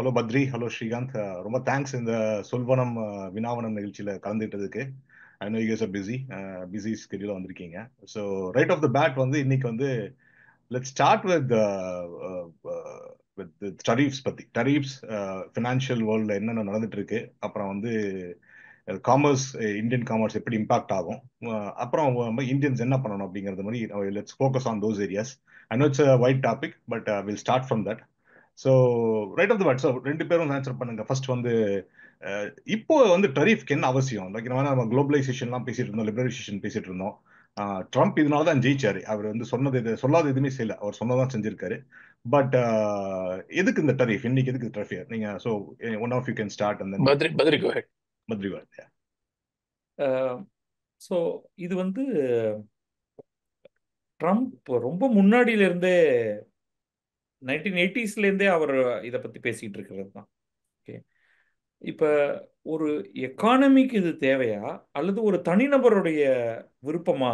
Hello Badri, hello Srikanth. ரொம்ப thanks இந்த சொல்வனம் வினாவனம் நிகழ்ச்சியில கலந்துக்கிட்டதுக்கு. I know you guys are busy busy ஸ்கெடியூல வந்திருக்கீங்க. So right off the bat வந்து இன்னைக்கு வந்து லெட்ஸ் ஸ்டார்ட் வித் டரீஃப்ஸ் பத்தி. டரீஃப்ஸ் ஃபினான்ஷியல் வேர்ல்ட்ல என்னென்ன நடந்துட்டு இருக்கு, அப்புறம் வந்து காமர்ஸ், இந்தியன் காமர்ஸ் எப்படி இம்பாக்ட் ஆகும், அப்புறம் நம்ம இந்தியன்ஸ் என்ன பண்ணணும் அப்படிங்கிறது மாதிரி let's focus on those areas. I know it's wide topic, but will start from that. So right off the bat, so ரெண்டு பேரும் ஆன்சர் பண்ணுங்க. ஃபர்ஸ்ட் வந்து இப்போ வந்து டரீஃப்க்கு என்ன அவசியம்? லைக் நம்ம குளோபலைசேஷன்லாம் பேசிட்டு இருந்தோம், லிபரலைசேஷன் பேசிட்டு இருந்தோம். ட்ரம்ப் இதனால தான் ஜெயிச்சாரு. அவர் வந்து சொன்னது சொல்லாத எதுவுமே செய்யல, அவர் சொன்னதான் செஞ்சிருக்காரு. பட் எதுக்கு இந்த டரீஃப்? இன்னைக்கு எதுக்கு டரீஃப்? நீங்க so one of you can start and then Badri, go ahead. மத்ரிவால். ஸோ இது வந்து ட்ரம்ப் ரொம்ப முன்னாடியிலேருந்தே 1980ஸ்லேருந்தே அவர் இதை பற்றி பேசிகிட்டு இருக்கிறது தான். ஓகே, இப்போ ஒரு எக்கானமிக்கு இது தேவையா அல்லது ஒரு தனிநபருடைய விருப்பமா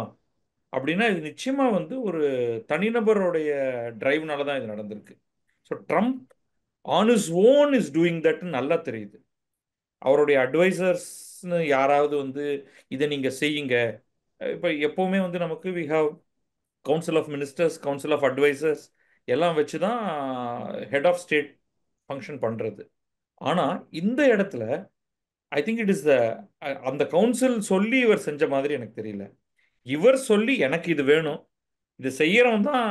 அப்படின்னா, இது நிச்சயமாக வந்து ஒரு தனிநபருடைய டிரைவ்னால தான் இது நடந்திருக்கு. So Trump on is own is doing தட்னு நல்லா தெரியுது. அவருடைய அட்வைசர்ஸ்னு யாராவது வந்து இதை நீங்கள் செய்யுங்க. இப்போ எப்போவுமே வந்து நமக்கு we have council of ministers, council of advisers எல்லாம் வச்சு தான் ஹெட் ஆஃப் ஸ்டேட் ஃபங்க்ஷன் பண்ணுறது. ஆனால் இந்த இடத்துல ஐ திங்க் இட் இஸ் அந்த கவுன்சில் சொல்லி இவர் செஞ்ச மாதிரி எனக்கு தெரியல. இவர் சொல்லி எனக்கு இது வேணும், இது செய்யறவன் தான்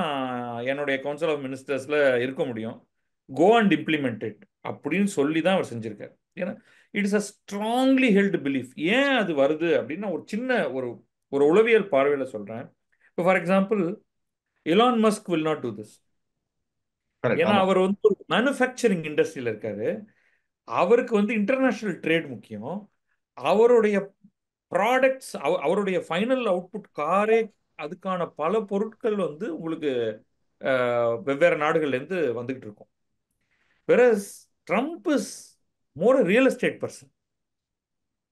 என்னுடைய கவுன்சில் ஆஃப் மினிஸ்டர்ஸில் இருக்க முடியும், கோ அண்ட் இம்ப்ளிமெண்ட் இட் அப்படின்னு சொல்லி தான் அவர் செஞ்சிருக்காரு. ஏன்னா it is a strongly held belief. ஏன் அது வருது அப்படின்னா, ஒரு சின்ன ஒரு ஒரு உளவியல் பார்வையில் சொல்கிறேன். இப்போ for example, Elon Musk will not do this. Correct. ஏன்னா ஆமா. அவர் வந்து ஒரு மேனுஃபேக்சரிங் இண்டஸ்ட்ரியில் இருக்காரு. அவருக்கு வந்து இன்டர்நேஷனல் ட்ரேட் முக்கியம். அவருடைய ப்ராடக்ட்ஸ், அவருடைய ஃபைனல் அவுட்புட் காரே, அதுக்கான பல பொருட்கள் வந்து உங்களுக்கு வெவ்வேறு நாடுகள்லேருந்து வந்துகிட்டு இருக்கும். Versus Trump is more real estate person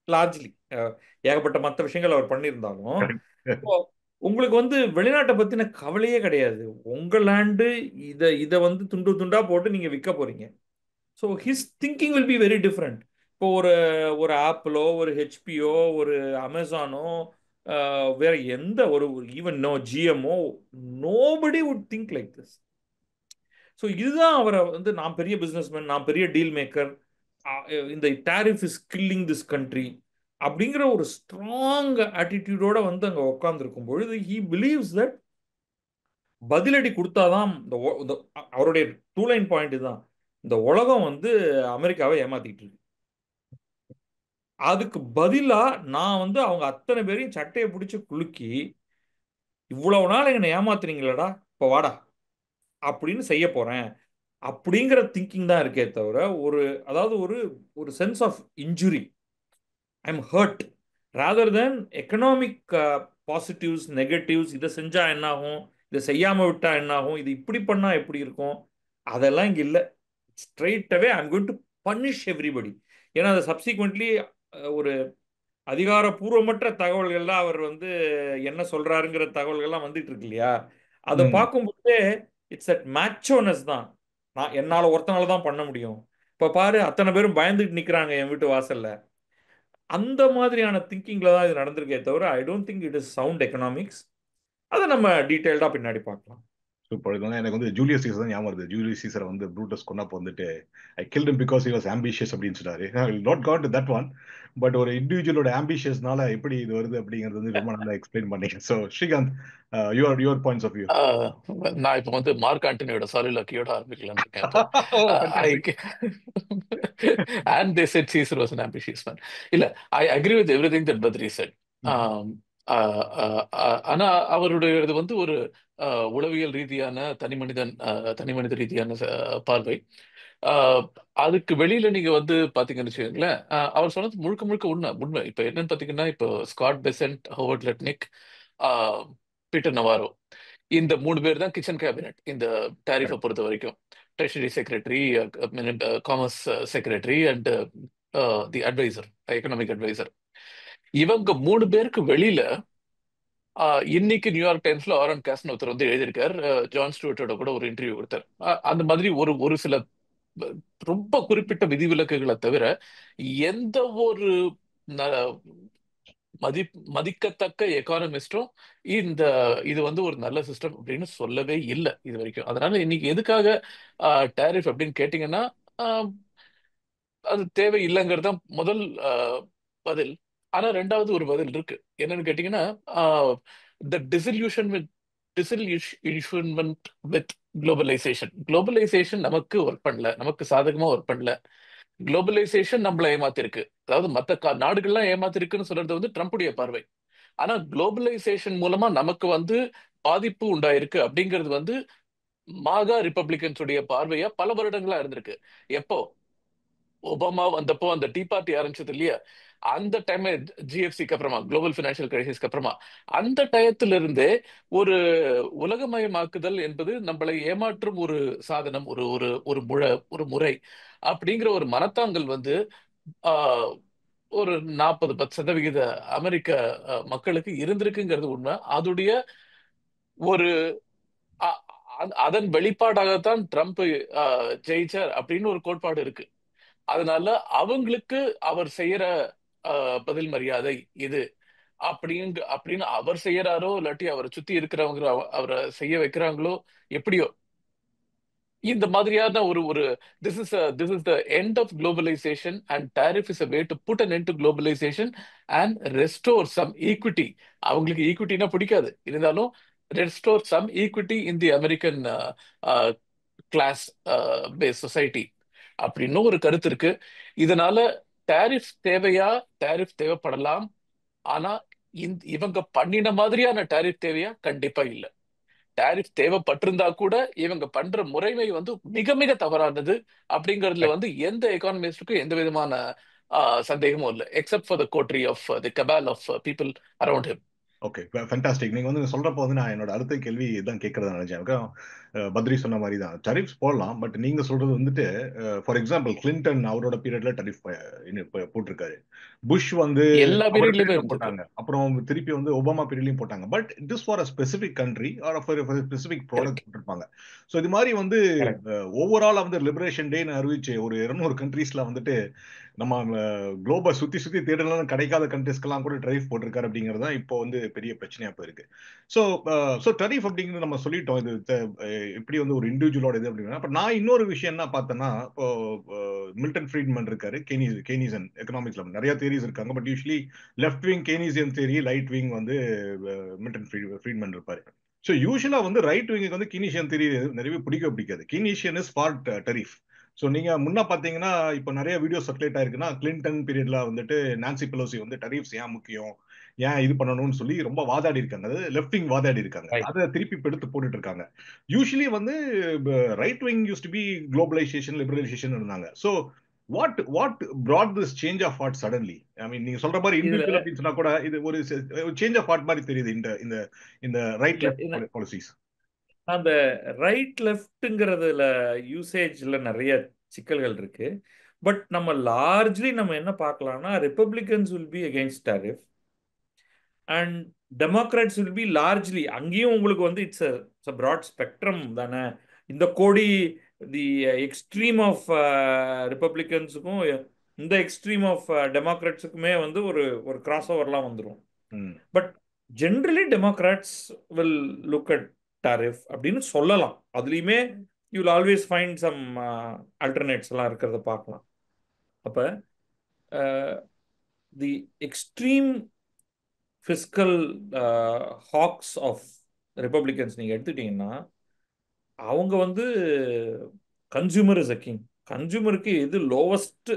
largely. ஏகப்பட்ட மற்ற விஷயங்கள் அவர் பண்ணியிருந்தாலும் கரெக்ட். உங்களுக்கு வந்து வெளிநாட்டை பற்றின கவலையே கிடையாது. உங்கள் லேண்டு, இதை வந்து துண்டு துண்டா போட்டு நீங்கள் விற்க போறீங்க. So his thinking will be very different. இப்போ ஒரு ஒரு ஆப்பிளோ, ஒரு ஹெச்பியோ, ஒரு அமேசானோ, வேற எந்த ஒரு even no GMO, nobody would think like this. So இதுதான் அவரை வந்து, நான் பெரிய பிஸ்னஸ்மேன், நான் பெரிய டீல் மேக்கர், இந்த tariff is killing this country அப்படிங்கிற ஒரு ஸ்ட்ராங் ஆட்டிடியூடோட வந்து அங்கே உட்காந்துருக்கும் பொழுது ஹீ பிலீவ்ஸ் தட் பதிலடி கொடுத்தாதான் அவருடைய டூ லைன் பாயிண்ட் தான், இந்த உலகம் வந்து அமெரிக்காவை ஏமாத்திட்டு இருக்கு, அதுக்கு பதிலா நான் வந்து அவங்க அத்தனை பேரையும் சட்டையை பிடிச்சி குலுக்கி, இவ்வளவு நாள் என்னை ஏமாத்துறீங்களடா, இப்போ வாடா அப்படின்னு செய்ய போறேன் அப்படிங்கிற திங்கிங் தான் இருக்கே தவிர, ஒரு அதாவது ஒரு ஒரு sense of injury, I am hurt, rather than economic positives negatives, இதை செஞ்சா என்ன ஆகும், இதை செய்யாம விட்டா என்ன ஆகும், இது இப்படி பண்ணா எப்படி இருக்கும், அதெல்லாம் இங்க இல்லை. Straight away I'm going to punish everybody. ஏன்னா அதை சப்சிக்வெண்ட்லி ஒரு அதிகாரப்பூர்வமற்ற தகவல்கள்லாம் அவர் வந்து என்ன சொல்றாருங்கிற தகவல்கள்லாம் வந்துட்டு இருக்கு இல்லையா, அதை பார்க்கும்போதே இட்ஸ் அட் மேட்சோனஸ் தான். நான் என்னால் ஒருத்தனால தான் பண்ண முடியும், இப்போ பாரு அத்தனை பேரும் பயந்துட்டு நிற்கிறாங்க என் வீட்டு வாசல்ல, அந்த மாதிரியான திங்கிங்ல தான் இது நடந்திருக்கே தவிர I don't think it is sound economics. அதை நம்ம டீட்டெயில்டா பின்னாடி பார்க்கலாம். சூப்பர். இது வந்து எனக்கு வந்து ஜூலியஸ் சீசர் தான் ஞாபகம் வருது. ஜூலியஸ் சீசரை வந்து ப்ரூட்டஸ் கொன்னப்போ வந்துட்டு I killed him because he was ambitious அப்படின்னு சொன்னாரு. Not got that one, but ஒரு இண்டிவிஜுவலோட ஆம்பிஷியஸ்னால எப்படி இது வருது அப்படிங்கிறது வந்து ரொம்ப நல்லா எக்ஸ்பிளைன் பண்ணீங்க. So Srikanth, your points of view. நான் இப்போ வந்து மார்க் ஆண்டனியோட சாலிலக்கியோட ஆரம்பிக்கலாம்னு இருக்கேன் இப்போ. And they said Caesar was an ambitious man. இல்ல, I agree with everything that Badri said. ஆனா அவருடைய இது வந்து ஒரு உளவியல் ரீதியான தனி மனித ரீதியான பார்வை. அதுக்கு வெளியில நீங்க வந்து பாத்தீங்கன்னு வச்சுக்கோங்களேன், அவர் சொன்னது முழுக்க முழுக்க உண்மை. இப்ப என்னன்னு பாத்தீங்கன்னா, இப்போ Scott Besant, Howard லெட்னிக், Peter Navarro, இந்த 3 பேர் தான் கிச்சன் கேபினட் இந்த டாரிஃபை பொறுத்த வரைக்கும். Treasury secretary, commerce secretary and the adviser, economic adviser. இவங்க 3 பேருக்கு வெளியில இன்னைக்கு நியூயார்க் டைம்ஸ்ல ஆரன் காஸ்ட்னு ஒருத்தர் வந்து எழுதியிருக்கார், ஜான் ஸ்டூவர்ட்டோட கூட ஒரு இன்டர்வியூ கொடுத்தார். அந்த மாதிரி ஒரு சில ரொம்ப குறிப்பிட்ட விதிவிலக்குகளை தவிர எந்த ஒரு ந- மதிக்கத்தக்க எக்கானமிஸ்டும் இந்த இது வந்து ஒரு நல்ல சிஸ்டம் அப்படின்னு சொல்லவே இல்லை இது வரைக்கும். அதனால இன்னைக்கு எதுக்காக டேரிஃப் அப்படின்னு கேட்டிங்கன்னா, ஆஹ், அது தேவை இல்லைங்கிறது தான் முதல் பதில். ஆனா ரெண்டாவது ஒரு பதில் இருக்கு. என்னன்னு கேட்டீங்கன்னா, the disillusion with disillusionment with globalization. Globalization நமக்கு ஒர்க் பண்ணல, நமக்கு சாதகமா ஒர்க் பண்ணல. குளோபலைசேஷன் நம்மளை ஏமாத்திருக்கு. அதாவது மற்ற நாடுகள்லாம் ஏமாத்திருக்குன்னு சொல்றது வந்து ட்ரம்புடைய பார்வை. ஆனா குளோபலைசேஷன் மூலமா நமக்கு வந்து பாதிப்பு உண்டாயிருக்கு அப்படிங்கிறது வந்து மாகா ரிப்பப்ளிகன்ஸ் உடைய பார்வையா பல வருடங்களா இருந்திருக்கு. எப்போ ஒபாமா வந்தப்போ அந்த டீ பார்ட்டி ஆரம்பிச்சது இல்லையா, அந்த டைம், ஜிஎஃப்சிக்கு அப்புறமா, குளோபல் பினான்சியல் கிரைசிஸ்க்கு அப்புறமா, அந்த டயத்திலிருந்தே ஒரு உலகமயமாக்குதல் என்பது நம்மளை ஏமாற்றும் ஒரு சாதனம், ஒரு ஒரு ஒரு ஒரு முறை அப்படிங்கிற ஒரு மனத்தாங்கல் வந்து ஆஹ், ஒரு 40-10% அமெரிக்க மக்களுக்கு இருந்திருக்குங்கிறது உண்மை. அதுடைய ஒரு அ- அதன் வெளிப்பாடாகத்தான் ட்ரம்ப் ஜெயிச்சார் அப்படின்னு ஒரு கோட்பாடு இருக்கு. அதனால அவங்களுக்கு அவர் செய்யற பதில் மரியாதை இது அப்படின்னு அவர் செய்யறாரோ இல்லாட்டி அவரை சுத்தி இருக்கிறவங்க அவரை செய்ய வைக்கிறாங்களோ, எப்படியோ இந்த மாதிரியான ஒரு ஒரு this is the end of globalisation and tariff is a way to put an end to globalisation and restore some equity. அவங்களுக்கு ஈக்விட்டினா பிடிக்காது, இருந்தாலும் restore some equity in the American class base society அப்படின்னு ஒரு கருத்து இருக்கு. இதனால டாரிஃப் தேவையா? டாரிஃப் தேவைப்படலாம். ஆனா இவங்க பண்ணின மாதிரியான டாரிஃப் தேவையா? கண்டிப்பா இல்ல. டாரிஃப் தேவைப்பட்டிருந்தா கூட இவங்க பண்ற முறைமை வந்து மிக மிக தவறானது அப்படிங்கிறதுல வந்து எந்த எக்கானமிஸ்டுக்கும் எந்த விதமான சந்தேகமும் இல்லை, except for the coterie of the cabal of people around him. Okay, fantastic. நீங்க வந்து சொல்றப்போ வந்து நான் என்னோட அடுத்த கேள்வி இதான் கேட்கறதா நினைச்சேன். பத்ரி சொன்ன மாதிரி தான் டரிஃப்ஸ் போடலாம். பட் நீங்க சொல்றது வந்துட்டு, ஃபார் எக்ஸாம்பிள் கிளின்டன் அவரோட பீரியட்ல டரிஃப் போட்டிருக்காரு. புஷ் வந்து எல்லா அவர் பீரியட்லயுமே பீரியட்ல இருந்தது. போட்டாங்க. அப்புறம் திருப்பி வந்து ஒபாமா பீரியட்லயும் போட்டாங்க. But it is for a specific country or for specific product correct. போட்டிருப்பாங்க. ஸோ இது மாதிரி வந்து கரெக்ட். ஓவராலா வந்து லிபரேஷன் டேன்னு அறிவிச்சு ஒரு 200 கண்ட்ரீஸ்ல வந்துட்டு நம்ம குளோபை சுத்தி சுத்தி தேடலாம் கிடைக்காத கண்ட்ரிஸ்க்கெல்லாம் கூட டரிஃப் போட்டிருக்காரு அப்படிங்கிறது தான் இப்போ வந்து பெரிய பிரச்சனையா போயிருக்கு. ஸோ ஸோ டரிஃப் அப்படிங்கிறது நம்ம சொல்லிட்டோம். இது எப்படி வந்து ஒரு இண்டிவிஜுவலோட இது அப்படின்னா, அப்ப நான் இன்னொரு விஷயம் என்ன பார்த்தேன்னா, இப்போ மில்டன் ஃப்ரீட்மன் இருக்காரு, கேனிசன் எக்கனாமிக்ஸ்ல நிறைய தியரிஸ் இருக்காங்க. But usually left wing Keynesian theory, right wing வந்து மில்டன் ஃப்ரீட்மன் இருப்பாரு. ஸோ யூஸ்வலா வந்து ரைட் விங்குக்கு வந்து கீனிஷியன் தியரி நிறைய பிடிக்காது. Keynesian is for tariff. So நீங்க முன்ன பாத்தீங்கன்னா இப்போ நிறைய வீடியோ சர்க்குலேட் ஆயிருக்குன்னா, கிளின்டன் பீரியட்ல வந்துட்டு நான்சி பெலோசி வந்து டரிஃப்ஸ் ஏன் முக்கியம், ஏன் இது பண்ணணும்னு சொல்லி ரொம்ப வாதாடி இருக்காங்க. அதாவது லெஃப்ட் விங் வாதாடி இருக்காங்க. ரைட். அதை திருப்பி இப்ப எடுத்து போட்டுட்டு இருக்காங்க. யூஸ்வலி வந்து right wing used to be globalization liberalization இருந்தாங்க. So what brought this change of heart suddenly? I mean நீங்க சொல்ற மாதிரி இதுல இண்டிவிஜுவல் அப்படின்னு சொன்னா கூட இது ஒரு சேஞ்ச் ஆஃப் ஹார்ட் மாதிரி தெரியுது இந்த இந்த இந்த ரைட் இல்ல லெஃப்ட் பாலிசிஸ். அந்த ரைட் லெஃப்ட்ங்கிறதுல யூசேஜ்ல நிறைய சிக்கல்கள் இருக்கு. பட் நம்ம லார்ஜ்லி நம்ம என்ன பார்க்கலாம்னா, Republicans will be against tariff and Democrats will be largely. அங்கேயும் உங்களுக்கு வந்து இட்ஸ் அ ப்ராட் ஸ்பெக்ட்ரம் தானே. இந்த கோடி தி எக்ஸ்ட்ரீம் ஆஃப் ரிப்பப்ளிகன்ஸுக்கும் இந்த எக்ஸ்ட்ரீம் ஆஃப் டெமோக்ராட்ஸுக்குமே வந்து ஒரு ஒரு கிராஸ் ஓவர்லாம் வந்துடும். But generally Democrats will look at tariff அப்படின்னு சொல்லலாம். அதுலேயுமே you will always find some alternates எல்லாம் இருக்கிறத பார்க்கலாம். அப்போ the extreme fiscal hawks of Republicans நீங்கள் எடுத்துட்டீங்கன்னா, அவங்க வந்து கன்சூமர் இஸ் அ கிங். கன்சூமருக்கு எது லோவஸ்ட்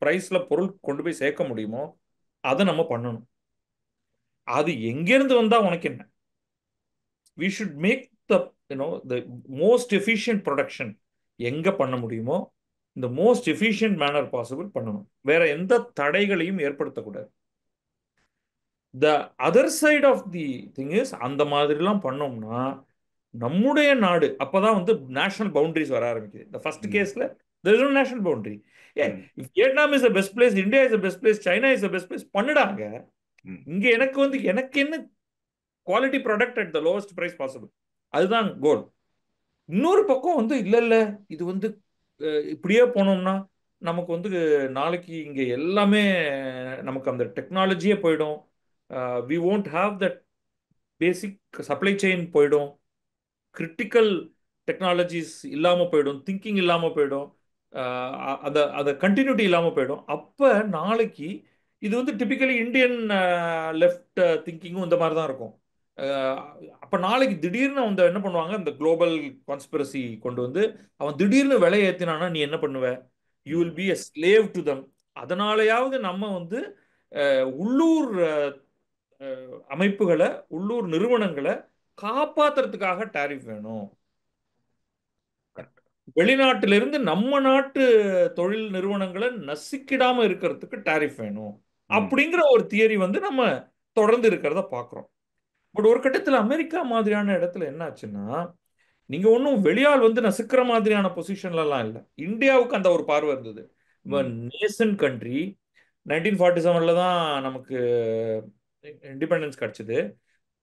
ப்ரைஸில் பொருள் கொண்டு போய் சேர்க்க முடியுமோ அதை நம்ம பண்ணணும். அது எங்கேருந்து வந்தால் உனக்கு என்ன? we should make the most efficient production எங்க பண்ண முடியுமோ இந்த மோஸ்ட் எஃபிஷியன்ட் மேனர் பாசிபிள் பண்ணணும். வேற எந்த தடைகளையும் ஏற்படுத்தக்கூடாது. The other side of the thing is, அந்த மாதிரிலாம் பண்ணோம்னா நம்முடைய நாடு அப்பதான் வந்து நேஷனல் பவுண்டரிஸ் வர ஆரம்பிக்குது. இந்த ஃபர்ஸ்ட் கேஸ்ல there is no national boundary. if Vietnam is the best place, India is the best place, China is the best place பண்ணுடாங்க. இங்க எனக்கு என்ன quality product at the lowest price possible, அதுதான் goal. இன்னொரு பக்கம் வந்து இல்ல இது வந்து இப்படியே போனோம்னா நமக்கு வந்து நாளைக்கு இங்க எல்லாமே நமக்கு அந்த டெக்னாலஜியே போயிடும். We won't have that basic supply chain போயிடும். கிரிட்டிக்கல் டெக்னாலஜிஸ் இல்லாமல் போயிடும். திங்கிங் இல்லாமல் போயிடும். அந்த அந்த கண்டினியூட்டி இல்லாமல் போயிடும். அப்போ நாளைக்கு இது வந்து டிபிக்கலி இந்தியன் லெஃப்ட் திங்கிங்கும் இந்த மாதிரி தான் இருக்கும். அப்போ நாளைக்கு திடீர்னு அவங்க என்ன பண்ணுவாங்க, இந்த குளோபல் கான்ஸ்பிரசி கொண்டு வந்து அவன் திடீர்னு விலை ஏற்றினானா நீ என்ன பண்ணுவ? You will be a slave to them. அதனாலயாவது நம்ம வந்து உள்ளூர் அமைப்புகளை, உள்ளூர் நிறுவனங்களை காப்பாத்துறதுக்காக டாரிஃப் வேணும். வெளிநாட்டிலிருந்து நம்ம நாட்டு தொழில் நிறுவனங்களை நசுக்கிடாம இருக்கிறதுக்கு டாரிஃப் வேணும் அப்படிங்கிற ஒரு தியரி வந்து நம்ம தொடர்ந்து இருக்கிறத பார்க்குறோம். பட் ஒரு கட்டத்தில் அமெரிக்கா மாதிரியான இடத்துல என்ன ஆச்சுன்னா, நீங்க ஒன்றும் வெளியால் வந்து நசுக்கிற மாதிரியான பொசிஷன்லாம் இல்லை. இந்தியாவுக்கு அந்த ஒரு பார்வை இருந்தது. நேசன் கண்ட்ரி 1947 தான் நமக்கு இண்டிபெண்டன்ஸ் கிடைச்சது.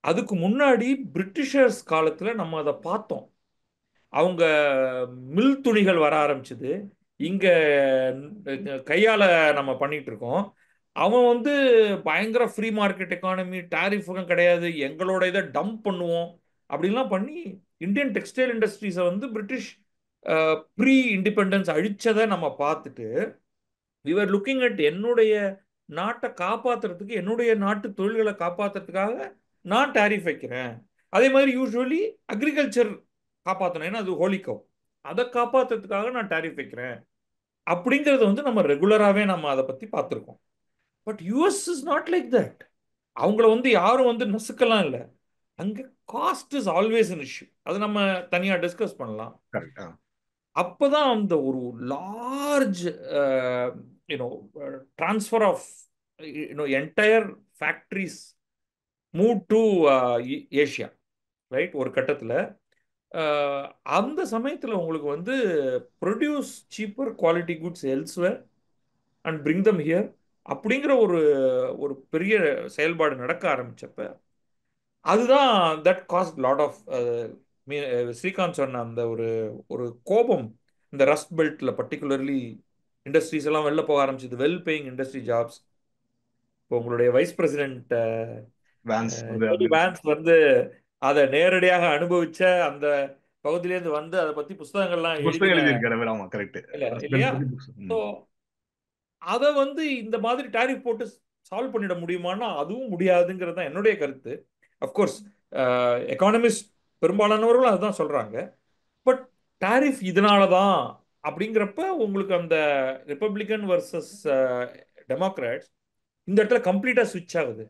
அதுக்கு முன்னாடி பிரிட்டிஷர்ஸ் காலத்தில் நம்ம அதை பார்த்தோம். அவங்க மில் துணிகள் வர ஆரம்பிச்சது. இங்க கையால நம்ம பண்ணிட்டு இருக்கோம். அவன் வந்து பயங்கர ஃப்ரீ மார்க்கெட் எக்கானமி, டாரிஃபும் கிடையாது, எங்களோட இதை டம்ப் பண்ணுவோம் அப்படின்லாம் பண்ணி இந்தியன் டெக்ஸ்டைல் இண்டஸ்ட்ரீஸை வந்து பிரிட்டிஷ் ப்ரீ இண்டிபெண்டன்ஸ் அழிச்சதை நம்ம பார்த்துட்டு we were looking at என்னுடைய நாட்டை காப்பாத்துறதுக்கு, என்னுடைய நாட்டு தொழில்களை காப்பாத்துறதுக்காக நான் டாரிஃப் வைக்கிறேன். அதே மாதிரி யூஸ்வலி அக்ரிகல்ச்சர் காப்பாற்றணும், ஏன்னா அது ஹோலிகோ, அதை காப்பாற்றுறதுக்காக நான் டாரிஃப் வைக்கிறேன் அப்படிங்கிறது வந்து நம்ம ரெகுலராகவே நம்ம அதை பற்றி பார்த்துருக்கோம். But US is not like that. அவங்கள வந்து யாரும் வந்து நசுக்கலாம் இல்லை. அங்கே cost is always an issue. அது நம்ம தனியாக டிஸ்கஸ் பண்ணலாம். அப்போதான் அந்த ஒரு large transfer of entire factories move to Asia, right? ஒரு கட்டத்தில் அந்த சமயத்தில் உங்களுக்கு வந்து produce cheaper quality goods elsewhere and bring them here அப்படிங்கிற ஒரு ஒரு பெரிய செயல்பாடு நடக்க ஆரம்பிச்சப்ப அதுதான் that cost lot of Srikanth சொன்ன அந்த ஒரு ஒரு கோபம் இந்த ரஸ்ட் பெல்ட்டில் பர்டிகுலர்லி இண்டஸ்ட்ரீஸ் எல்லாம் வெளில போக ஆரம்பிச்சது, வெல் பேயிங் இண்டஸ்ட்ரி ஜாப்ஸ். இப்போ உங்களுடைய வைஸ் பிரசிடென்ட் வேன்ஸ் வந்து அதை நேரடியாக அனுபவிச்ச அந்த பகுதியிலேருந்து வந்து அதை பத்தி புஸ்தகங்கள்லாம் இல்லையா? அதை வந்து இந்த மாதிரி டாரிஃப் போட்டு சால்வ் பண்ணிட முடியுமான்னா அதுவும் முடியாதுங்கிறது தான் என்னுடைய கருத்து. அஃப்கோர்ஸ் எக்கானமிஸ்ட் பெரும்பாலானவர்களும் அதுதான் சொல்றாங்க. பட் டாரிஃப் இதனால தான் அப்படிங்கிறப்ப உங்களுக்கு அந்த ரிப்பப்ளிகன் வர்சஸ் டெமோக்ராட்ஸ் இந்த இடத்துல கம்ப்ளீட்டா ஸ்விட்ச் ஆகுது.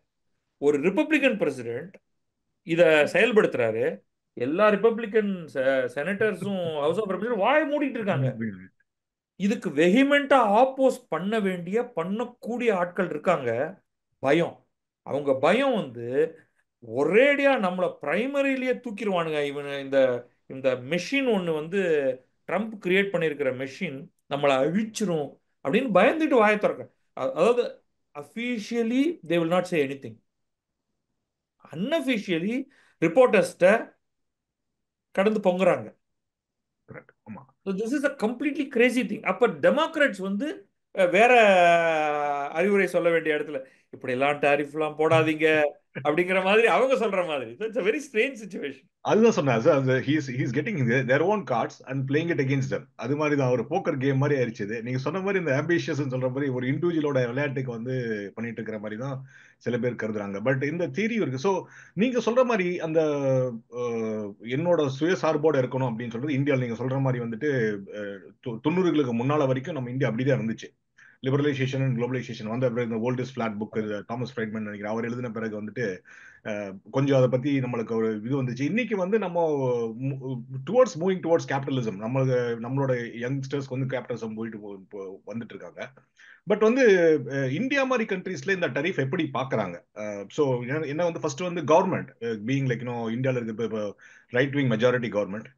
ஒரு ரிப்பப்ளிகன் பிரசிடென்ட் இதை செயல்படுத்துறாரு, எல்லா ரிப்பப்ளிகன் செனட்டர்ஸும் ஹவுஸ் ஆஃப் ரெப்ரசன்டேட்டிவ்ஸ் வாயை மூடிட்டு இருக்காங்க. இதுக்கு வெஹிமெண்டா ஆப்போஸ் பண்ண வேண்டிய, பண்ணக்கூடிய ஆட்கள் இருக்காங்க. பயம், அவங்க பயம் வந்து ஒரேடியா நம்மளை பிரைமரியிலேயே தூக்கிடுவானுங்க. இவன் இந்த இந்த மெஷின் ஒன்று வந்து ட்ரம்ப் கிரியேட் பண்ணியிருக்கிற மெஷின் நம்மளை அழிச்சிரும் அப்படின்னு பயந்துட்டு வாயை திறக்க. அதாவது officially they will not say anything, unofficially ரிப்போர்ட்டர்ஸ்ட கடந்து பொங்குறாங்க. This is a completely crazy thing. அப்ப டெமோக்ராட்ஸ் வந்து வேற அறிவுரை சொல்ல வேண்டிய இடத்துல இப்படி எல்லாம் டாரிஃப்லாம் போடாதீங்க அப்படிங்கிற மாதிரி அவங்க சொல்ற மாதிரி. It's a very strange situation. அதுதான் சொன்னேன் sir, he's getting their own cards and playing it against them. அது மாதிரி தான் ஒரு போக்கர் கேம் மாதிரி ஆயிடுச்சு. நீங்க சொன்ன மாதிரி இந்த ஆம்பிஷியஸ் சொல்ற மாதிரி ஒரு இண்டிவிஜுவலோட விளையாட்டுக்கு வந்து பண்ணிட்டு இருக்கிற மாதிரி தான் சில பேர் கருதுறாங்க. பட் இந்த தியரி இருக்கு. ஸோ நீங்க சொல்ற மாதிரி அந்த என்னோட சுயசார்போட இருக்கணும் அப்படின்னு சொல்றது இந்தியாவில் நீங்க சொல்ற மாதிரி வந்துட்டு 90களுக்கு முன்னால வரைக்கும் நம்ம இந்தியா அப்படிதான் இருந்துச்சு. லிபரலைசேஷன் அண்ட் குளோபலைசேஷன் வந்து இந்த world is flat book Thomas Friedman நினைக்கிறேன், அவர் எழுதின பிறகு வந்துட்டு கொஞ்சம் அதை பத்தி நம்மளுக்கு ஒரு இது வந்துச்சு. இன்னைக்கு வந்து நம்ம டுவர்ட்ஸ் மூவிங் டுவர்ட்ஸ் கேபிட்டலிசம், நம்மளோட யங்ஸ்டர்ஸ்க்கு வந்து கேபிட்டலிசம் போயிட்டு வந்துட்டு இருக்காங்க. பட் வந்து இந்தியா மாதிரி கண்ட்ரீஸ்ல இந்த டரிஃப் எப்படி பாக்குறாங்க? ஸோ என்ன வந்து ஃபர்ஸ்ட் வந்து கவர்மெண்ட் பீயிங் லைக் இந்தியாவில் இருக்க இப்போ ரைட் விங் மெஜாரிட்டி கவர்மெண்ட்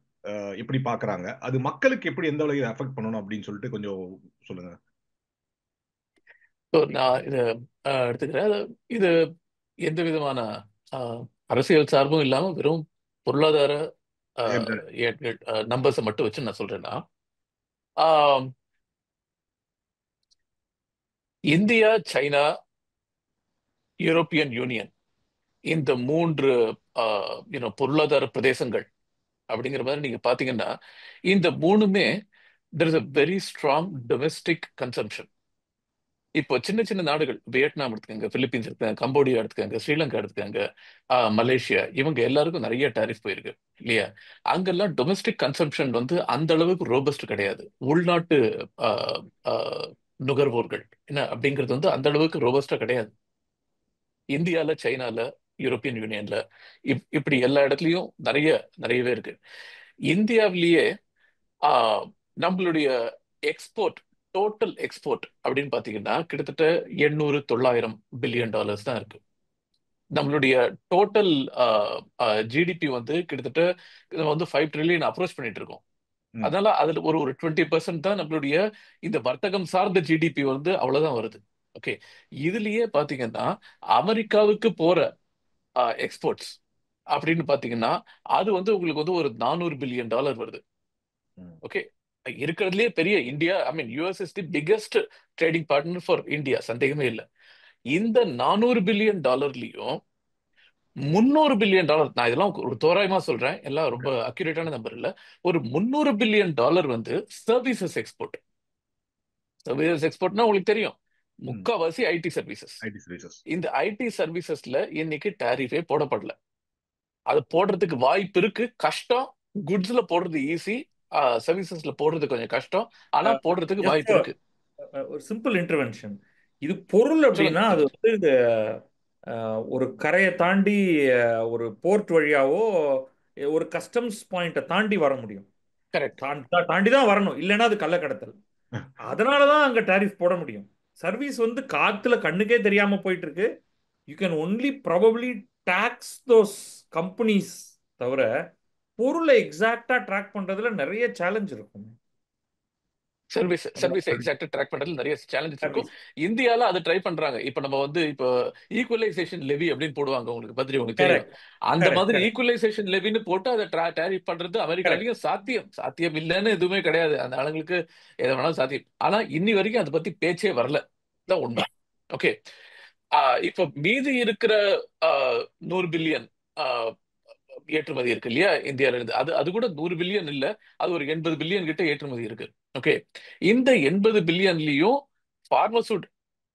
எப்படி பாக்குறாங்க, அது மக்களுக்கு எப்படி எந்த வகையில் அஃபெக்ட் பண்ணணும் அப்படின்னு சொல்லிட்டு கொஞ்சம் சொல்லுங்க. நான் இதை எடுத்துக்கிறேன். இது எந்த விதமான அரசியல் சார்பும் இல்லாம வெறும் பொருளாதார நம்பர்ஸை மட்டும் வச்சு நான் சொல்றேன்னா, ஆம், இந்தியா, சைனா, யூரோப்பியன் யூனியன், இந்த மூன்று பொருளாதார பிரதேசங்கள் அப்படிங்கிற மாதிரி நீங்க பாத்தீங்கன்னா, இந்த மூணுமே there is a very strong domestic consumption. இப்போ சின்ன சின்ன நாடுகள், வியட்நாம் எடுத்துக்கங்க, பிலிப்பீன்ஸ் எடுத்துக்கங்க, கம்போடியா எடுத்துக்கங்க, ஸ்ரீலங்கா எடுத்துக்கங்க, மலேசியா, இவங்க எல்லாருக்கும் நிறைய டாரிஃப் போயிருக்கு இல்லையா? அங்கெல்லாம் டொமஸ்டிக் கன்சம்ஷன் வந்து அந்த அளவுக்கு ரோபஸ்ட் கிடையாது. உள்நாட்டு ஆஹ், ஆஹ், நுகர்வோர்கள் என்ன அப்படிங்கிறது வந்து அந்த அளவுக்கு ரோபஸ்டா கிடையாது. இந்தியால, சைனால, யூரோப்பியன் யூனியன்ல இப்படி எல்லா இடத்துலயும் நிறையவே இருக்கு. இந்தியாவிலேயே ஆஹ், நம்மளுடைய எக்ஸ்போர்ட், டோட்டல் எக்ஸ்போர்ட் அப்படின்னு பாத்தீங்கன்னா கிட்டத்தட்ட 800-900 பில்லியன் தான் இருக்கு. நம்மளுடைய டோட்டல் ஜிடிபி வந்து கிட்டத்தட்ட நம்ம வந்து 5 ட்ரில்லியன் அப்ரோச் பண்ணிட்டு இருக்கோம். ம். அதனால அதுல ஒரு ஒரு 20% தான் நம்மளுடைய இந்த வர்த்தகம் சார்ந்த ஜிடிபி வந்து அவ்வளவுதான் வருது. ஓகே, இதுலயே பாத்தீங்கன்னா அமெரிக்காவுக்கு போற எக்ஸ்போர்ட்ஸ் அப்படின்னு பாத்தீங்கன்னா அது வந்து உங்களுக்கு வந்து ஒரு $400 பில்லியன் வருது. ம். ஓகே, இருக்கிறதுலே பெரிய India, I mean US is the biggest trading partner for India, சந்தேகமே இல்லை. இந்த $400 பில்லியன் 300 பில்லியன், நான் இதெல்லாம் ஒரு தோராயமா சொல்றேன், எல்லாம் ரொம்ப அக்யூரேட்டான நம்பர் இல்ல, ஒரு $300 பில்லியன் வந்து சர்வீசஸ் எக்ஸ்போர்ட். சர்வீசஸ் எக்ஸ்போர்ட்னா உங்களுக்கு தெரியும், ம். முக்காவாசி ஐடி சர்வீசஸ். ID services. இந்த ஐடி சர்வீசஸ்ல இன்னைக்கு டாரிஃபே போடப்படல. அது போடுறதுக்கு வாய்ப்பு இருக்கு, கஷ்டம். குட்ஸ்ல போடுறது ஈஸி, சர்வீசஸ்ல போடுறது கொஞ்சம் கஷ்டம், ஆனா போடுறதுக்கு வாய்ப்பு இருக்கு. ஒரு சிம்பிள் இன்டர்வென்ஷன். இது பொருள் அப்படின்னா சொல்லுங்க. அது வந்து இது ஒரு கரையை தாண்டி ஒரு போர்ட் வழியாவோ ஒரு கஸ்டம்ஸ் பாயிண்ட்டை தாண்டி வர முடியும். கரெக்ட். தாண்டி தான் வரணும், இல்லைன்னா அது கள்ளக்கடத்தல். அதனாலதான் அங்க டாரிஃப் போட முடியும். சர்வீஸ் வந்து காத்துல கண்ணுக்கே தெரியாம போயிட்டு இருக்கு. You can only probably tax those companies தவிர பொருளை எக்ஸாக்டா ட்ராக் பண்றதுல நிறைய சேலஞ்ச் இருக்கும். சர்வீஸ் எக்ஸாக்டா ட்ராக் பண்றதுல நிறைய சேலஞ்சஸ் இருக்கும். சர்வீஸ் இந்தியால அதை ட்ரை பண்றாங்க. இப்ப நம்ம வந்து இப்போ ஈக்குவலைசேஷன் லெவி அப்படின்னு போடுவாங்க, உங்களுக்கு பத்திரி உங்களுக்கு தெரியும். கரெக்ட் அந்த கரெக்ட் மாதிரி கரெக்ட் ஈக்குவலைசேஷன் லெவின்னு போட்டு அதை டாரிஃப் பண்றது கரெக்ட். அமெரிக்காலையும் சாத்தியம் இல்லைன்னு எதுவுமே கிடையாது. அந்த ஆளுங்களுக்கு எதை வேணாலும் சாத்தியம். ஆனா இன்னி வரைக்கும் அதை பத்தி பேச்சே வரல, தான் உண்மை. ஓகே, இப்போ மீதி இருக்கிற 100 பில்லியன் ஏற்றுமதி இருக்கு இல்லையா இந்தியால இருந்து, அது அது கூட 100 பில்லியன் இல்ல, அது ஒரு 80 பில்லியன் கிட்ட ஏற்றுமதி இருக்கு. ஓகே, இந்த 80 பில்லியன்லயும் பார்மசூட்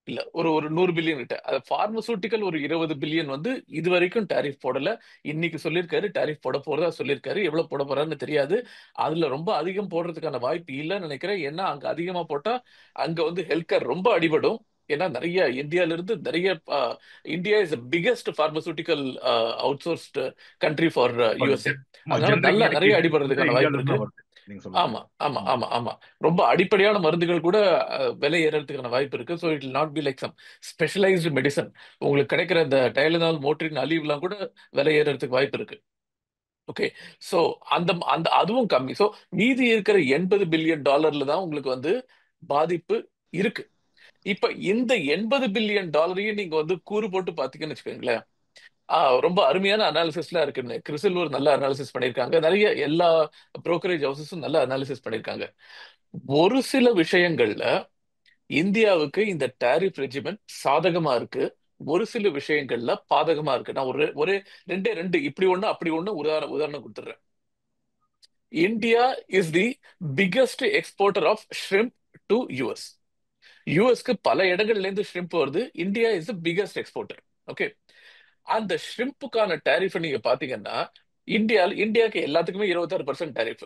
இல்ல, ஒரு ஒரு 100 பில்லியன் கிட்ட, அது பார்மசூட்டிக்கல் ஒரு 20 பில்லியன் வந்து இது வரைக்கும் டாரிஃப் போடல. இன்னைக்கு சொல்லியிருக்காரு டாரிஃப் போட போறதா சொல்லியிருக்காரு, எவ்வளவு போட போறாருன்னு தெரியாது. அதுல ரொம்ப அதிகம் போடுறதுக்கான வாய்ப்பு இல்லைன்னு நினைக்கிறேன். ஏன்னா அங்க அதிகமா போட்டா அங்க வந்து ஹெல்த் கேர் ரொம்ப அடிபடும். ஏன்னா நிறைய இந்தியால இருந்து நிறைய India is biggest pharmaceutical outsourced country for USA. அதனால ஜெனரிக் நிறைய மெடிகேஷன் அடிபடுறதுக்கான இந்தியால வாய்ப்பு இருந்து இருக்கு. தான் வருது, நீங்க சொல்றது. ஆமா ஆமா ம். ஆமா ஆமா, ரொம்ப அடிப்படையான மருந்துகள் கூட விலை ஏறதுக்கான வாய்ப்பு இருக்கு. So it not be like some specialised medicine. உங்களுக்கு கிடைக்கிற இந்த டைலனால், மோட்ரின், அலீவ்லாம் கூட விலை ஏறதுக்கு வாய்ப்பு இருக்கு. ஓகே, ஸோ அந்த அந்த அதுவும் கம்மி. ஸோ மீதி இருக்கிற $80 பில்லியன் தான் உங்களுக்கு வந்து பாதிப்பு இருக்கு. இப்ப இந்த $80 பில்லியன் நீங்க வந்து கூறு போட்டு பாத்தீங்கன்னு வச்சுக்கோங்களேன், ரொம்ப அருமையான அனாலிசிஸ்லாம் இருக்குன்னு கிறிசில் ஒரு நல்ல அனாலிசிஸ் பண்ணியிருக்காங்க. நிறைய எல்லா brokerage ஹவுசஸும் நல்ல அனாலிசிஸ் பண்ணியிருக்காங்க. ஒரு சில விஷயங்கள்ல இந்தியாவுக்கு இந்த டாரிஃப் ரெஜிமெண்ட் சாதகமா இருக்கு, ஒரு சில விஷயங்கள்ல பாதகமா இருக்கு. நான் ஒரே ரெண்டே ரெண்டு, இப்படி ஒண்ணு அப்படி ஒண்ணு உதாரணம் கொடுத்துடுறேன். India is the biggest exporter of shrimp to US. யூஎஸ்க்கு பல இடங்கள்ல இருந்து ஷ்ரிம்ப் வருது. India is the biggest exporter. Okay, அந்த ஷ்ரிம்புக்கான டாரிஃப் நீங்க பாத்தீங்கன்னா இந்தியாவுக்கு எல்லாத்துக்குமே 26% டாரிஃப்.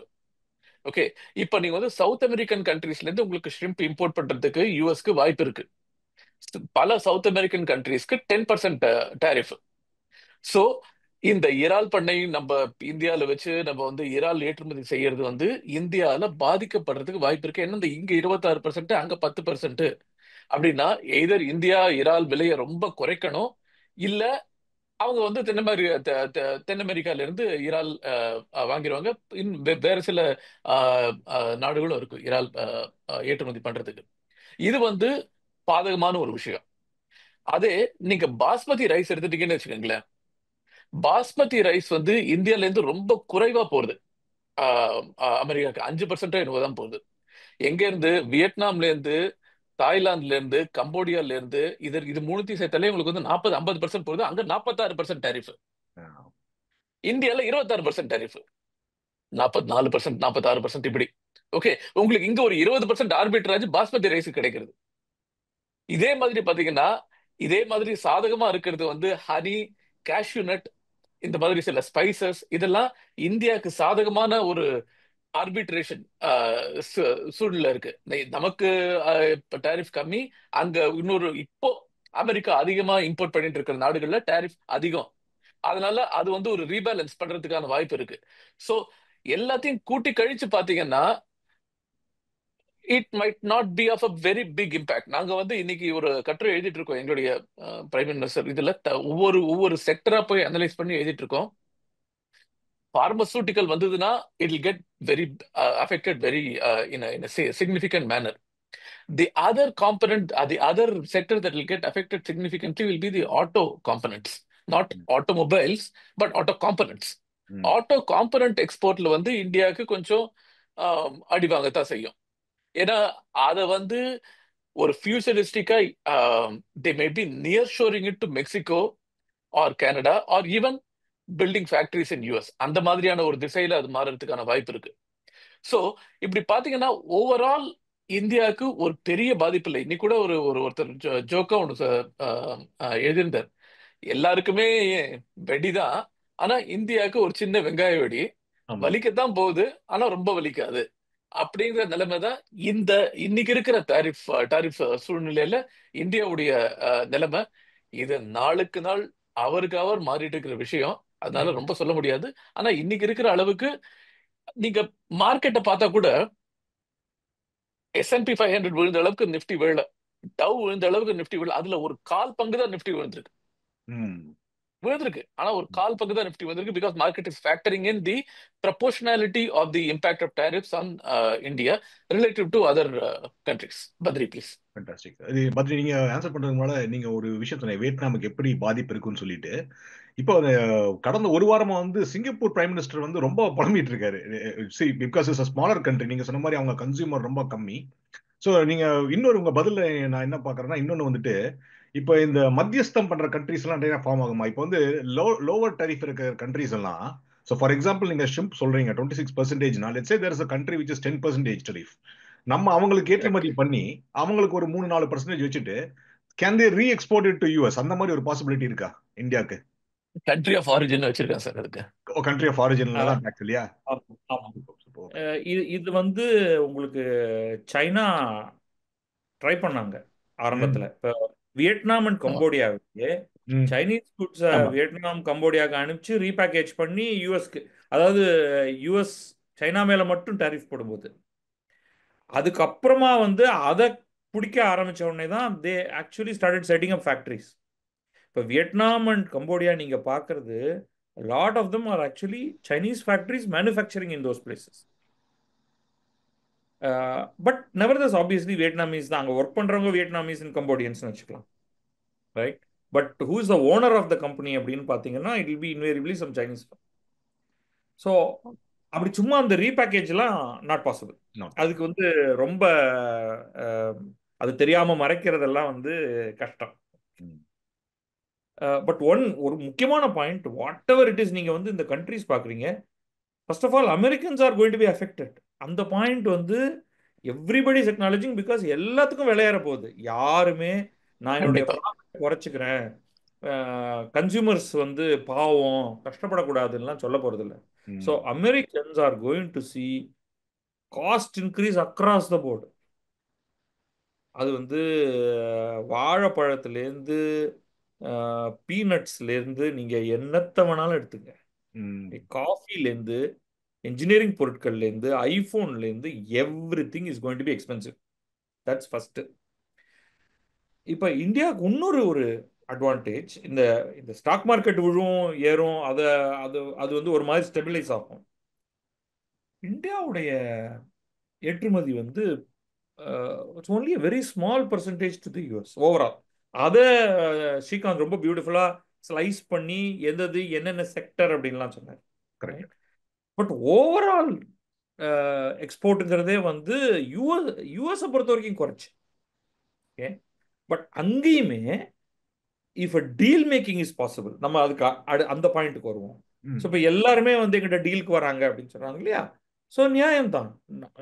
ஓகே, இப்போ நீங்க வந்து சவுத் அமெரிக்கன் கண்ட்ரீஸ்ல இருந்து உங்களுக்கு ஷ்ரிம்ப் இம்போர்ட் பண்றதுக்கு யூஎஸ்க்கு வாய்ப்பு இருக்கு. பல சவுத் அமெரிக்கன் கண்ட்ரீஸ்க்கு 10% டாரிஃப். சோ இந்த இறால் பண்ணை நம்ம இந்தியால வச்சு நம்ம வந்து இறால் ஏற்றுமதி செய்யறது வந்து இந்தியால பாதிக்கப்படுறதுக்கு வாய்ப்பு இருக்கு. ஏன்னா இங்க 26%, அங்க 10%. அப்படின்னா எய்தர் இந்தியா இறால் விலையை ரொம்ப குறைக்கணும், இல்ல அவங்க வந்து தென் அமெரிக்கால இருந்து இறால் வாங்கிடுவாங்க. வேற சில நாடுகளும் இருக்கு இறால் ஏற்றுமதி பண்றதுக்கு. இது வந்து பாதகமான ஒரு விஷயம். அதே நீங்க பாஸ்மதி ரைஸ் எடுத்துட்டீங்கன்னு வச்சுக்கோங்களேன், பாஸ்மதி ரைஸ் வந்து இந்தியால இருந்து ரொம்ப குறைவா போகுது. அமெரிக்காக்கு 5% என்னவோ தான் போகுது. எங்க இருந்து வியட்நாம்ல இருந்து, தாய்லாந்துல இருந்து, கம்போடியால இருந்து, இது மூணுத்தையும் சேர்த்தாலே உங்களுக்கு வந்து 40-50% போகுது. அங்க 46% டேரிஃப். இந்தியால 26% டேரிஃப். 44%, 46% இப்படி. ஓகே, உங்களுக்கு இங்க ஒரு 20% ஆர்பிட்ராஜ் பாஸ்மதி ரைஸ் கிடைக்கிறது. இதே மாதிரி பாத்தீங்கன்னா, இதே மாதிரி சாதகமா இருக்கிறது வந்து ஹனி, கேஷ்யூ நட், இந்த மாதிரி சில ஸ்பைசஸ், இதெல்லாம் இந்தியாவுக்கு சாதகமான ஒரு ஆர்பிட்ரேஷன் சூழ்நிலை இருக்கு. நமக்கு டாரிஃப் கம்மி, அங்க இன்னொரு இப்போ அமெரிக்கா அதிகமா இம்போர்ட் பண்ணிட்டு இருக்கிற நாடுகள்ல டாரிஃப் அதிகம். அதனால அது வந்து ஒரு ரீபேலன்ஸ் பண்றதுக்கான வாய்ப்பு இருக்கு. சோ எல்லாத்தையும் கூட்டி கழிச்சு பாத்தீங்கன்னா, it might not be of a very big impact. நாங்க வந்து இன்னைக்கு ஒரு கட்டுரை எழுதிட்டு இருக்கோம் எங்களுடைய பிரைம் மினிஸ்டர் இதுல ஒவ்வொரு செக்டரா போய் அனலைஸ் பண்ணி எழுதிட்டு இருக்கோம். பார்மசூட்டிக்கல் வந்ததுன்னா it will get very affected very in significant manner. The other component, the other sector that will get affected significantly will be the auto components, not automobiles, but auto components. Auto component exportல வந்து இந்தியாவுக்கு கொஞ்சம் அடி வாங்கத்தான் செய்யும். ஏன்னா அதை வந்து ஒரு ஃபியூச்சரிஸ்டிக்கா they may be near shoring it to Mexico or Canada or even building factories in US. அந்த மாதிரியான ஒரு திசையில அது மாறதுக்கான வாய்ப்பு இருக்கு. சோ இப்படி பாத்தீங்கன்னா ஓவரால் இந்தியாவுக்கு ஒரு பெரிய பாதிப்பு இல்லை. இன்னைக்கு கூட ஒருத்தர் ஜோக்கா ஒன்று எழுதியிருந்தார். எல்லாருக்குமே வெடிதான், ஆனா இந்தியாவுக்கு ஒரு சின்ன வெங்காய வெடி, வலிக்கத்தான் போகுது, ஆனா ரொம்ப வலிக்காது அப்படிங்கிற நிலைமை தான் இன்னைக்கு இருக்கிற டாரிஃப் சூழ்நிலையில இந்தியாவுடைய நிலைமை. இது நாளுக்கு நாள் அவருக்கு அவர் மாறிட்டு இருக்கிற விஷயம். அதனால ரொம்ப சொல்ல முடியாது. ஆனா இன்னைக்கு இருக்கிற அளவுக்கு நீங்க மார்க்கெட்டை பார்த்தா கூட S&P 500 விழுந்த அளவுக்கு நிஃப்டி விழல, டவ் விழுந்த அளவுக்கு நிஃப்டி விழல. அதுல ஒரு கால் பங்கு தான் நிஃப்டி விழுந்திருக்கு. ஆனா ஒரு கால் பங்கு தான் நிஃப்டி வந்திருக்கு. Because market is factoring in the proportionality of the impact of tariffs on India relative to other countries. Badri please. Fantastic. அது பத்ரி, நீங்க ஆன்சர் பண்றதுனால நீங்க ஒரு விஷயம் சொன்னீங்க, வியட்நாமுக்கு எப்படி பாதிப்பு இருக்குன்னு சொல்லிட்டு. இப்போ கடந்த ஒரு வாரமா வந்து சிங்கப்பூர் பிரைம் மினிஸ்டர் வந்து ரொம்ப புலம்பிட்டு இருக்காரு. பிகாஸ் இட்ஸ் ஸ்மாலர் கண்ட்ரி, நீங்க சொன்ன மாதிரி அவங்க கன்சியூமர் ரொம்ப கம்மி. ஸோ நீங்க இன்னொரு உங்க பதில நான் என்ன பாக்குறேன்னா, இன்னொன்னு வந்துட்டு இப்போ இந்த மத்தியஸ்தம் பண்ற கண்ட்ரிஸ் எல்லாம் நிறைய ஃபார்ம் ஆகுமா? இப்போ வந்து லோவர் டரிஃப் இருக்கிற கண்ட்ரிஸ் எல்லாம், ஸோ ஃபார் எக்ஸாம்பிள் நீங்க ஷிம்ப் சொல்றீங்க 26%, let's say there is a country which is 10% tariff. நம்ம அவங்களுக்கு ஏற்றுமதி பண்ணி அவங்களுக்கு ஒரு 3-4% வச்சுட்டு can they re export it to US? அந்த மாதிரி ஒரு பாசிபிலிட்டி இருக்கா இந்தியாவுக்கு? கண்ட்ரி ஆஃப் ஆரிஜின் வச்சிருக்கேன் சார் அதுக்கு. கண்ட்ரி ஆஃப் ஆரிஜின்ல தான் டாக்ஸ் இல்லையா? இது வந்து உங்களுக்கு சைனா ட்ரை பண்ணாங்க ஆரம்பத்துல. இப்போ வியட்நாம் அண்ட் கம்போடியாவுக்கு சைனீஸ் குட்ஸை வியட்நாம் கம்போடியாவுக்கு அனுப்பிச்சு ரீபேக்கேஜ் பண்ணி யூஎஸ்க்கு, அதாவது யூஎஸ் சைனா மேல மட்டும் டாரிஃப் போடும்போது, அதுக்கப்புறமா வந்து அதை பிடிக்க ஆரம்பிச்ச உடனே தான் they actually started setting up factories. இப்போ வியட்நாம் அண்ட் கம்போடியா நீங்க பார்க்கறது, lot of them are actually Chinese factories manufacturing in those places. But nevertheless obviously Vietnamese தான் அங்கே ஒர்க் பண்ணுறவங்க, வியட்நாமீஸ் அண்ட் கம்போடியன்ஸ்னு வச்சுக்கலாம், right? But who is the owner of the company அப்படின்னு பார்த்தீங்கன்னா it will be invariably some Chinese. So அப்படி சும்மா அந்த ரீபேக்கேஜ்லாம் நாட் பாசிபிள். அதுக்கு வந்து ரொம்ப அது தெரியாமல் மறைக்கிறதெல்லாம் வந்து கஷ்டம். பட் ஒரு முக்கியமான point, whatever it is, நீங்கள் வந்து இந்த கண்ட்ரிஸ் பார்க்குறீங்க, first of all Americans are going to be affected. அந்த பாயிண்ட் வந்து எவ்ரிபடி இஸ் அக்னாலஜிங். பிகாஸ் எல்லாத்துக்கும் விளையாட போகுது. யாருமே நான் என்னுடைய ப்ராஃபிட் குறைச்சிக்கிறேன், கன்சியூமர்ஸ் வந்து பாவம் கஷ்டப்படக்கூடாதுலாம் சொல்ல போறதில்ல. So Americans are going to see cost increase across the board. அது வந்து வாழைப்பழத்துலேருந்து பீனட்ஸ்லேருந்து நீங்கள் என்னத்தை வேணாலும் எடுத்துங்க, காஃபிலேருந்து இன்ஜினியரிங் பொருட்கள்லேருந்து ஐஃபோன்லேருந்து everything is going to be expensive. That's first. இப்போ இந்தியாவுக்கு இன்னொரு ஒரு அட்வான்டேஜ், இந்த ஸ்டாக் மார்க்கெட் விழும் ஏறும், அது வந்து ஒரு மாதிரி ஸ்டெபிலைஸ் ஆகும். இந்தியாவுடைய ஏற்றுமதி வந்து it's only a very small percentage to the US overall. அதை ஸ்ரீகாந்த் ரொம்ப பியூட்டிஃபுல்லா ஸ்லைஸ் பண்ணி என்னென்ன செக்டர் அப்படின்லாம் சொன்னார். பட் ஓவரால் எக்ஸ்போர்ட்டுங்கிறதே வந்து யூஎஸை பொறுத்த வரைக்கும் குறைச்சு. ஓகே, பட் அங்கேயுமே if a deal making is possible, நம்ம அதுக்கு அந்த பாயிண்ட்டுக்கு வருவோம். ஸோ இப்போ எல்லாருமே வந்து எங்கிட்ட டீலுக்கு வராங்க அப்படின்னு சொல்றாங்க இல்லையா? ஸோ நியாயம்தான்.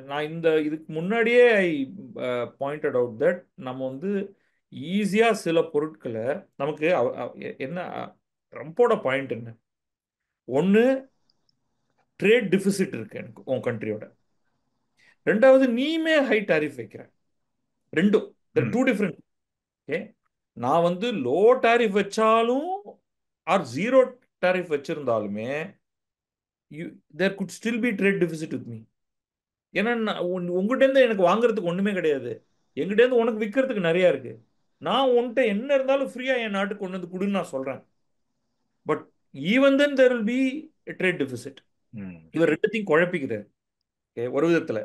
நான் இதுக்கு முன்னாடியே ஐ பாயிண்டட் அவுட் தட் நம்ம வந்து ஈஸியாக சில பொருட்களை நமக்கு என்ன ட்ரம்போட பாயிண்ட் என்ன, ஒன்று ட்ரேட் டிஃபிசிட் இருக்கு எனக்கு உன் கண்ட்ரியோட, ரெண்டாவது நீமே ஹை டாரிஃப் வைக்கிற. ரெண்டும் டூ டிஃப்ரெண்ட். ஓகே, நான் வந்து லோ டாரிஃப் வச்சாலும் ஆர் ஜீரோ டாரிஃப் வச்சிருந்தாலுமே there could still be trade deficit with me. ஏன்னா உங்ககிட்டேருந்து எனக்கு வாங்குறதுக்கு ஒன்றுமே கிடையாது, எங்கிட்டேருந்து உனக்கு விற்கிறதுக்கு நிறையா இருக்கு. நான் உன்கிட்ட என்ன இருந்தாலும் ஃப்ரீயாக என் நாட்டுக்கு கொண்டு வந்து கொடுன்னு நான் சொல்கிறேன். But even then there will be trade deficit. இவர் ரெண்டுத்தையும் குழப்பிக்கிறார். ஓகே, ஒரு விதத்தில்,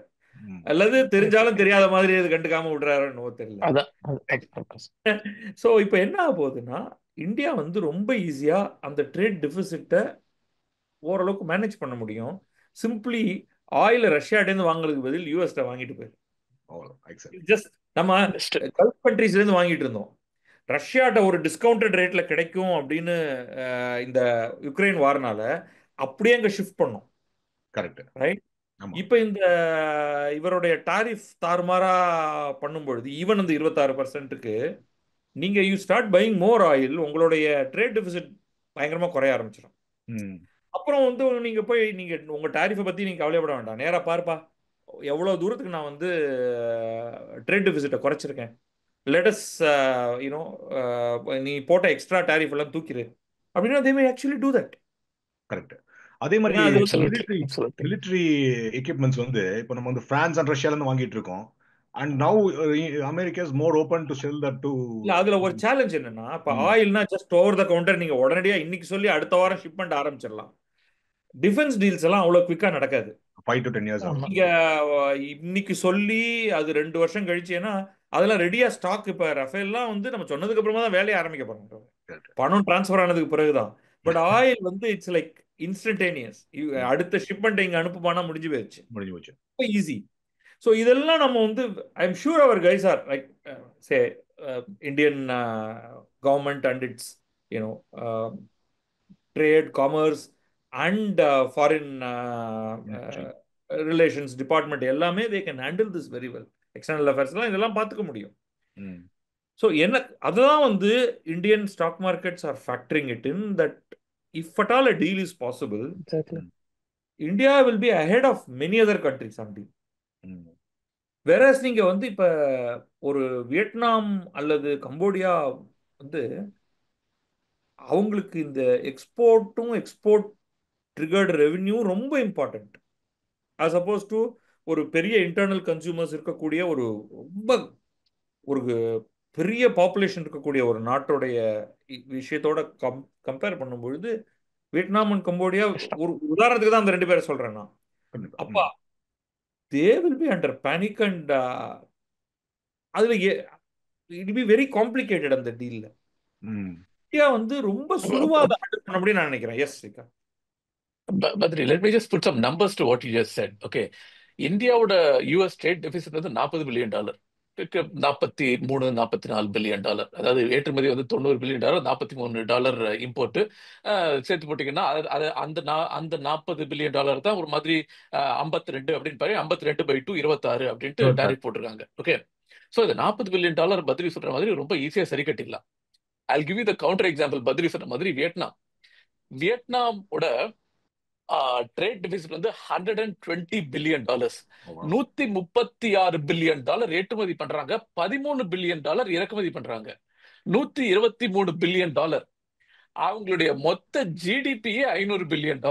அல்லது தெரிஞ்சாலும் தெரியாத மாதிரி அது கண்டுக்காம விடுறாருன்னு தெரியல. ஸோ இப்போ என்ன ஆக போகுதுன்னா, இந்தியா வந்து ரொம்ப ஈஸியா அந்த ட்ரேட் டெபிசிட்டை ஓரளவுக்கு மேனேஜ் பண்ண முடியும். சிம்பிளி ஆயில் ரஷ்யாட்டேருந்து வாங்குறதுக்கு பதில் யூஎஸ்ட வாங்கிட்டு போயிடும். ஜஸ்ட் நம்ம கல்ஃப் கண்ட்ரீஸ்லேருந்து வாங்கிட்டு இருந்தோம். ரஷ்யாட்ட ஒரு டிஸ்கவுண்டட் ரேட்ல கிடைக்கும் அப்படின்னு இந்த யுக்ரைன் வார்னால அப்படியே அங்கே ஷிஃப்ட் பண்ணோம். Correct, right. இப்போ இந்த இவருடைய டாரிஃப் தாறுமாறா பண்ணும்பொழுது ஈவன் அந்த 26%க்கு நீங்க you start buying more oil, உங்களுடைய ட்ரேட் டெபிசிட் பயங்கரமா குறைய ஆரம்பிச்சிடும். அப்புறம் வந்து நீங்க போய் நீங்க உங்க டாரிஃபை பத்தி நீங்க கவலைப்பட வேண்டாம், நேரா பார்ப்பா எவ்வளவு தூரத்துக்கு நான் வந்து ட்ரேட் டெபிசிட்டை குறைச்சிருக்கேன், லெட்டஸ் யூனோ நீ போட்ட எக்ஸ்ட்ரா டாரிஃப் எல்லாம் தூக்கிடு அப்படின்னா they may actually do that. Correct. அதே மாதிரி மிலிட்டரி எக்யூப்மெண்ட்ஸ் வந்து இப்போ நம்ம வந்து பிரான்ஸ் அண்ட் ரஷ்யால இருந்து வாங்கிட்டு இருக்கோம். And now America is more open to sell that to. இல்ல, அதுல ஒரு சேலஞ்ச் என்னன்னா, இப்ப ஆயில்னா ஜஸ்ட் ஓவர் த கவுண்டர், நீங்க உடனடியா இன்னைக்கு சொல்லி அடுத்த வாரம் ஷிப்மெண்ட் ஆரம்பிச்சிடலாம். டிஃபென்ஸ் டீல்ஸ் எல்லாம் அவ்வளவு குவிக்கா நடக்காது. 5 to 10 years ஆகும். நீங்க இன்னைக்கு சொல்லி அது 2 வருஷம் கழிச்சு, ஏன்னா அதெல்லாம் ரெடியா ஸ்டாக். இப்ப ரஃபேல்லாம் வந்து நம்ம சொன்னதுக்கு அப்புறமா தான் வேலையை ஆரம்பிக்க போறோம், பணம் டிரான்ஸ்பர் ஆனதுக்கு பிறகுதான். பட் ஆயில் வந்து இட்ஸ் லைக் இன்ஸ்டன்டேனியஸ். அடுத்த ஷிப்மெண்ட் இங்க அனுப்புப்பானா முடிஞ்சு போச்சு, ஈஸி. ஸோ இதெல்லாம் நம்ம வந்து I am sure our guys are like say Indian government and it's you know trade commerce and foreign relations department எல்லாமே they can handle this very well. External அஃபேர்ஸ்லாம் இதெல்லாம் பார்த்துக்க முடியும். ஸோ என்ன அதுதான் வந்து Indian stock markets are factoring it in that if at all a deal is possible, India will be ahead of many other countries on deal. Whereas நீங்க வந்து இப்ப ஒரு வியட்நாம் அல்லது கம்போடியா வந்து அவங்களுக்கு இந்த எக்ஸ்போர்ட் ட்ரிகர்டு ரெவென்யூ ரொம்ப important. as opposed to ஒரு பெரிய இன்டர்னல் கன்சூமர்ஸ் இருக்கக்கூடிய ஒரு ரொம்ப ஒரு பெரிய பாப்புலேஷன் இருக்கக்கூடிய ஒரு நாட்டுடைய விஷயத்தோட கம்பேர் பண்ணும்பொழுது வியட்நாம் அண்ட் கம்போடியா ஒரு உதாரணத்துக்கு தான் அந்த 2 பேரை சொல்றேன் நான். அப்பா they will be under panic and அதுல it will be very complicated அந்த டீல்ல. இந்தியா வந்து ரொம்ப சுலுவா அதை ஹேண்டில் பண்ண முடியும்னு நான் நினைக்கிறேன். எஸ் ஸ்ரீகா. Badri, let me just put some numbers to what you just said. Okay, இந்தியாவோட US ட்ரேட் டெபிசிட் வந்து $40 பில்லியன், $43-44 பில்லியன். அதாவது ஏற்றுமதி வந்து $90 பில்லியன், $43 இம்போர்ட் சேர்த்து போட்டீங்கன்னா அந்த $40 பில்லியன் தான் ஒரு மாதிரி 52 அப்படின்னு பாரு, 52/2 26 அப்படின்ட்டு டாரிஃப் போட்டிருக்காங்க. ஓகே, ஸோ இந்த $40 பில்லியன் பத்ரி சொல்ற மாதிரி ரொம்ப ஈஸியா சரி கட்டிடலாம். I'll give you the counter example. Badri சொன்ன மாதிரி வியட்நாமோட ட்ரேட் டெபிசிட் வந்து $120 பில்லியன், $136 பில்லியன் ஏற்றுமதி பண்றாங்க, $13 பில்லியன் இறக்குமதி பண்றாங்க, $123 பில்லியன். அவங்களுடைய மொத்த ஜிடிபியே $500 பில்லியன்.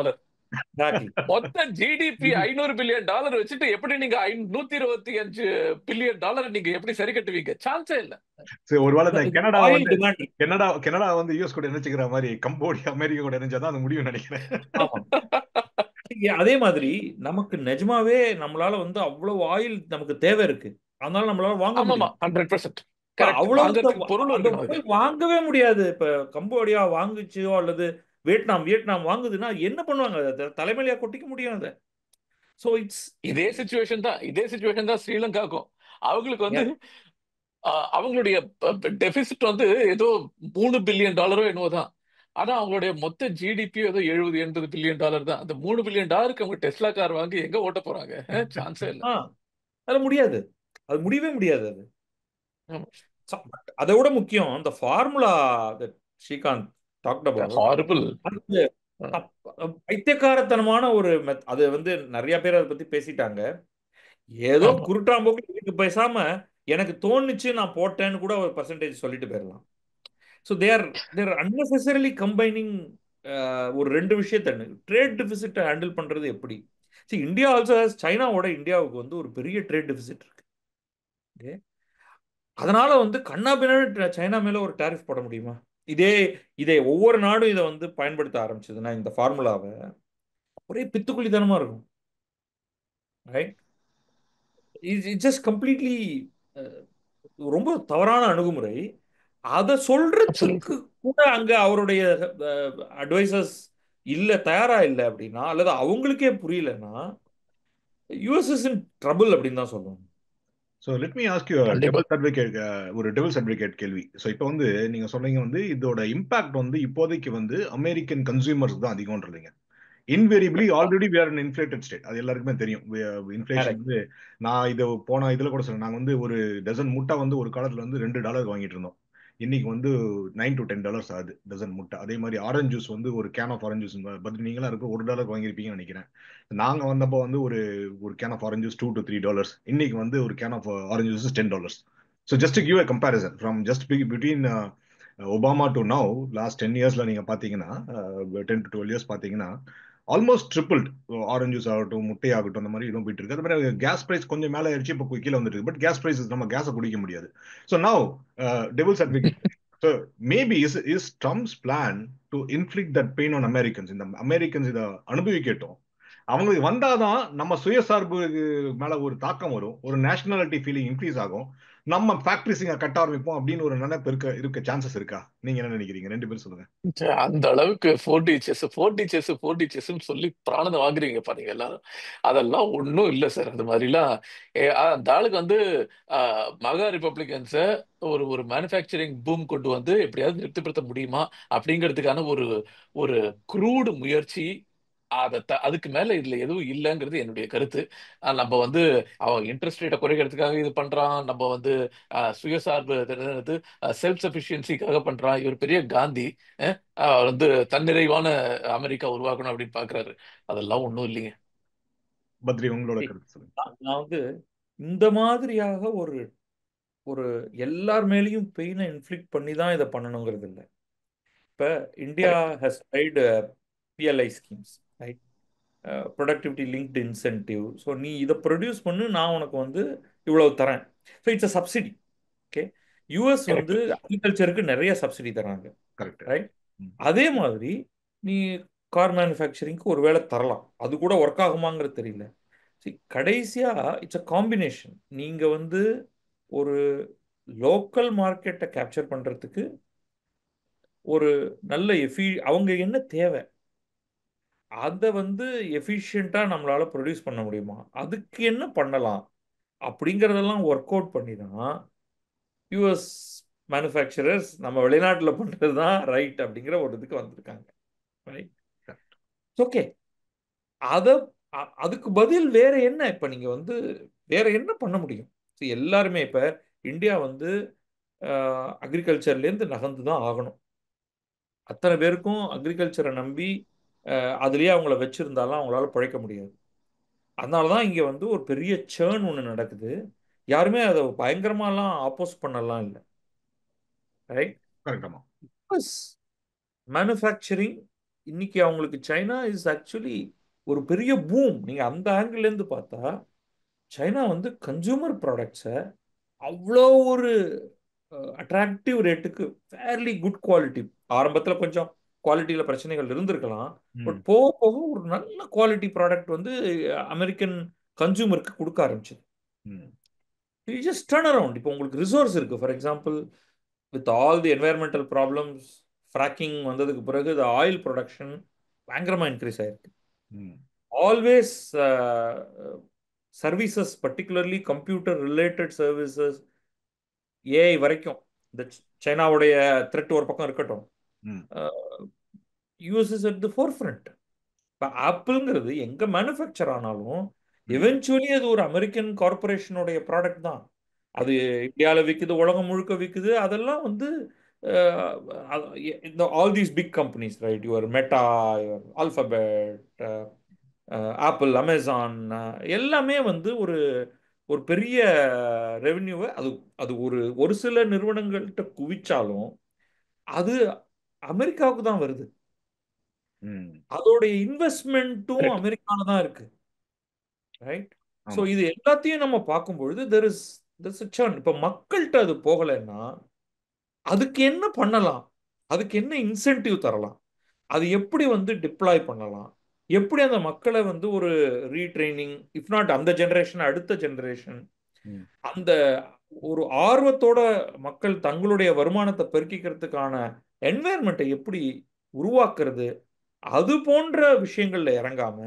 மொத்த ஜிடிபி $500 பில்லியன் வச்சுட்டு எப்படி நீங்க $125 பில்லியன் நீங்க எப்படி சரி கட்டுவீங்க? சான்ஸே இல்ல. ஒருவேளை கனடா வந்து யூஎஸ் கூட நினைச்சுக்கிற மாதிரி கம்போடியா அமெரிக்கா கூட நினைச்சாதான் அது முடியும் நினைக்கிறேன். அதே மாதிரி நமக்கு நிஜமாவே நம்மளால வந்து அவ்வளவு ஆயில் நமக்கு தேவை இருக்கு, அதனால நம்மளால வாங்க முடியும். 100% அவ்வளவு வாங்கவே முடியாது. இப்ப கம்போடியா வாங்குச்சோ அல்லது வியட்நாம் வாங்குதுன்னா என்ன பண்ணுவாங்க? தலைமையிலயா கொட்டிக்க முடியும்? அதை ஸோ இட்ஸ் இதே சிச்சுவேஷன் தான் ஸ்ரீலங்காக்கும். அவங்களுக்கு வந்து அவங்களுடைய டெபிசிட் வந்து ஏதோ $3 பில்லியன் என்னவோ தான். ஆனா அவங்களுடைய மொத்த ஜிடிபி ஏதோ $70-80 பில்லியன் தான். அந்த $3 பில்லியன் அவங்க டெஸ்லா கார் வாங்கி எங்க ஓட்ட போறாங்க? சான்ஸே இல்ல. அது முடியாது, அது முடியவே முடியாது. அது ஆமா. அதை விட முக்கியம் அந்த formula Srikanth talked about, horrible. அது பைத்தியக்காரத்தனமான ஒரு அது வந்து நிறைய பேர் அதை பத்தி பேசிட்டாங்க. ஏதோ ஆமா. குருட்டாம்போக்கு இதுக்கு பேசாம எனக்கு தோணுச்சு நான் போட்டேன்னு கூட ஒரு பர்சன்டேஜ் சொல்லிட்டு போயிடலாம். ஸோ தேர் அன்னெசரிலி கம்பைனிங் ஒரு ரெண்டு விஷயத்தை. ட்ரேட் டெபிசிட்டை ஹேண்டில் பண்றது எப்படி? சரி, இந்தியா ஆல்சோ சைனாவோட இந்தியாவுக்கு வந்து ஒரு பெரிய ட்ரேட் டெபிசிட் இருக்கு. ஓகே, அதனால வந்து கண்ணா பின்னாடி சைனா மேல ஒரு டாரிஃப் போட முடியுமா? இதே ஒவ்வொரு நாடும் இதை வந்து பயன்படுத்த ஆரம்பிச்சதுன்னா இந்த ஃபார்முலாவை ஒரே பித்துக்குழித்தனமா இருக்கும். ரைட், இட்ஸ் ஜஸ்ட் கம்ப்ளீட்லி ரொம்ப தவறான அணுகுமுறை. அதை சொல்றதுக்கு கூட அங்க அவருடைய அட்வைசர்ஸ் இல்ல, தயாரா இல்லை அப்படின்னா, அல்லது அவங்களுக்கே புரியலன்னா யூஎஸ் இஸ் இன் ட்ரபிள் அப்படின்னு தான் சொல்லுவாங்க. So let me ask you ஒரு டெபிள்ஸ் அட்வொகேட் கேள்வி. ஸோ இப்போ வந்து நீங்க சொன்னீங்க வந்து இதோட இம்பாக்ட் வந்து இப்போதைக்கு வந்து அமெரிக்கன் கன்சூமர்ஸ் தான் அதிகம்ன்றீங்க. Invariably already we are in inflated state, அது எல்லாருக்குமே தெரியும். இன்ஃபிளேஷன் வந்து நான் இதை போன இதில் கூட சொல்றேன். நாங்கள் வந்து ஒரு டசன் முட்டை வந்து ஒரு காலத்தில் வந்து $2 வாங்கிட்டு இருந்தோம். இன்னைக்கு வந்து $9 to $10 ஆகுது டசன் முட்டை. அதே மாதிரி ஆரஞ்சு ஜூஸ் வந்து ஒரு can of orange juice but நீங்களாம் இருக்க $1 வாங்கியிருப்பீங்கன்னு நினைக்கிறேன். நாங்கள் வந்தப்போ வந்து ஒரு ஒரு can of orange juice $2 to $3. இன்னைக்கு வந்து ஒரு can of orange juice $10. So just give a comparison from just between Obama to now last 10 இயர்ஸ்ல நீங்க பாத்தீங்கன்னா 10 to 12 இயர்ஸ் பாத்தீங்கன்னா ஆல்மோஸ்ட் ட்ரிபிள்ட். ஆரஞ்சு ஜூஸ் ஆகட்டும், முட்டை ஆகட்டும், அந்த மாதிரி இதுவும் போயிட்டு இருக்கு. அது மாதிரி கேஸ் பிரைஸ் கொஞ்சம் மேலே ஆயிடுச்சு, இப்போ கீழே வந்துட்டு இருக்கு. பட் கேஸ் பிரைஸ் நம்ம கேஸை குடிக்க முடியாது. So now devil's advocate. So maybe is Trump's plan to inflict that pain on Americans. இந்த அமெரிக்கன்ஸ் இதை அனுபவிக்கட்டும். அவங்களுக்கு வந்தாதான் நம்ம சுயசார்பு மேல ஒரு தாக்கம் வரும், ஒரு நேஷனாலிட்டி ஃபீலிங் இன்க்ரீஸ் ஆகும், நம்ம ஃபேக்டரிஸ் இங்க கட்ட ஆரம்பிப்போம் அப்படின்னு ஒரு நினைப்பு இருக்க சான்சஸ் இருக்கா? நீங்க என்ன நினைக்கிறீங்க? 2 பேரும் சொல்லுங்க. அந்த அளவுக்கு 4D செஸ் சொல்லி பிராணனை வாங்குறீங்க பாருங்க எல்லாரும். அதெல்லாம் ஒன்றும் இல்லை சார். அந்த மாதிரிலாம் அந்த ஆளுக்கு வந்து மகா ரிப்பப்ளிகன்ஸை ஒரு ஒரு மேனுஃபேக்சரிங் பூம் கொண்டு வந்து எப்படியாவது திருப்திப்படுத்த முடியுமா அப்படிங்கிறதுக்கான ஒரு ஒரு குரூடு முயற்சி. அதுக்கு மேல இதுல எதுவும் இல்லைங்கிறது என்னுடைய கருத்து. நம்ம வந்து அவன் இன்ட்ரெஸ்ட் ரேட்டை குறைக்கிறதுக்காக இது பண்றான். நம்ம வந்து சுயசார்பு செல்ஃப் சஃபிஷியன்சிக்காக பண்றான். இவர் பெரிய காந்தி. அவர் வந்து தன்னிறைவான அமெரிக்கா உருவாக்கணும் அப்படின்னு பாக்குறாரு. அதெல்லாம் ஒண்ணும் இல்லைங்க. பத்ரி, உங்களோட கருத்து சொல்லுங்க. நான் வந்து இந்த மாதிரியாக ஒரு ஒரு எல்லார் மேலேயும் பெயினை இன்ஃப்ளிக்ட் பண்ணி தான் இதை பண்ணணுங்கிறது இல்லை. இப்போ India has tried PLI schemes, right, productivity linked incentive. So நீ இதை ப்ரொடியூஸ் பண்ணு, நான் உனக்கு வந்து இவ்வளவு தரேன். So it's a subsidy. Okay, US வந்து அக்ரிகல்ச்சருக்கு நிறைய சப்சிடி தராங்க, ரைட். அதே மாதிரி நீ கார் மேனுஃபேக்சரிங்க்கு ஒரு வேளை தரலாம். அது கூட ஒர்க் ஆகுமாங்கிறது தெரியல. கடைசியா இட்ஸ் அ காம்பினேஷன். நீங்க வந்து ஒரு லோக்கல் மார்க்கெட்டை கேப்சர் பண்றதுக்கு ஒரு நல்ல அவங்க என்ன தேவை அதை வந்து எஃபிஷியண்டா நம்மளால ப்ரொடியூஸ் பண்ண முடியுமா, அதுக்கு என்ன பண்ணலாம் அப்படிங்கறதெல்லாம் ஒர்க் அவுட் பண்ணி தான் யூஎஸ் மேனுஃபேக்சரர்ஸ் நம்ம வெளிநாட்டில் பண்றது தான் ரைட் அப்படிங்கிற ஒரு இதுக்கு வந்திருக்காங்க, ரைட். ஓகே, அத அதுக்கு பதில் வேற என்ன? இப்ப நீங்க வந்து வேற என்ன பண்ண முடியும்? எல்லாருமே இப்ப இந்தியா வந்து அக்ரிகல்ச்சர்லேருந்து நகர்ந்து தான் ஆகணும். அத்தனை பேருக்கும் அக்ரிகல்ச்சரை நம்பி அதுலயே அவங்கள வச்சிருந்தாலும் அவங்களால பிழைக்க முடியாது. அதனாலதான் இங்க வந்து ஒரு பெரிய சேர்ன் ஒன்று நடக்குது. யாருமே அதை பயங்கரமாலாம் ஆப்போஸ் பண்ணலாம் இல்லை, ரைட். மேனுஃபேக்சரிங் இன்னைக்கு அவங்களுக்கு சைனா இஸ் ஆக்சுவலி ஒரு பெரிய பூம். நீங்க அந்த ஆங்கிள் இருந்து பார்த்தா சைனா வந்து கன்சூமர் ப்ராடக்ட்ஸை அவ்வளோ ஒரு அட்ராக்டிவ் ரேட்டுக்கு ஃபேர்லி குட் குவாலிட்டி. ஆரம்பத்தில் கொஞ்சம் குவாலிட்டியில் பிரச்சனைகள் இருந்திருக்கலாம், பட் போக போக ஒரு நல்ல குவாலிட்டி ப்ராடக்ட் வந்து அமெரிக்கன் கன்சூமருக்கு கொடுக்க ஆரம்பிச்சது. You just turn around. இப்போ உங்களுக்கு ரிசோர்ஸ் இருக்கு. For example, with all the environmental problems, fracking வந்ததுக்கு பிறகு இந்த ஆயில் ப்ரொடக்ஷன் பயங்கரமாக இன்க்ரீஸ் ஆயிருக்கு. Always services, particularly computer related services, AI வரைக்கும், இந்த சைனாவுடைய த்ரெட் ஒரு பக்கம் இருக்கட்டும், ம் US is at the four front. இப்போ ஆப்பிள்ங்கிறது எங்க மேனுஃபேக்சர் ஆனாலும் ம் எவென்ச்சுவலி அது ஒரு அமெரிக்கன் கார்பரேஷனுடைய ப்ராடக்ட் தான். அது இந்தியாவில் விற்குது, உலகம் முழுக்க விற்குது. அதெல்லாம் வந்து இந்த all these big companies, right, your Meta, your Alphabet, Apple, Amazon, எல்லாமே வந்து ஒரு ஒரு பெரிய ரெவென்யூவை அது அது ஒரு ஒரு சில நிறுவனங்கள்கிட்ட குவிச்சாலும் அது அமெரிக்காவுக்கு தான் வருது. ம் அதோடைய இன்வெஸ்ட்மெண்ட்டும் கரெக்ட். அமெரிக்கால தான் இருக்கு, ரைட்? ஸோ ஆமா. இது எல்லாத்தையும் நம்ம பார்க்கும்பொழுது தெர் இஸ் churn. இப்போ மக்கள்கிட்ட அது போகலைன்னா அதுக்கு என்ன பண்ணலாம், அதுக்கு என்ன இன்சென்டிவ் தரலாம், அது எப்படி வந்து டிப்ளாய் பண்ணலாம், எப்படி அந்த மக்களை வந்து ஒரு ரீட்ரைனிங், இஃப் நாட் அந்த ஜெனரேஷன் அடுத்த ஜெனரேஷன், ம் அந்த ஒரு ஆர்வத்தோட மக்கள் தங்களுடைய வருமானத்தை பெருக்கிக்கிறதுக்கான என்வாயர்மெண்ட்டை எப்படி உருவாக்குறது, அது போன்ற விஷயங்கள்ல இறங்காம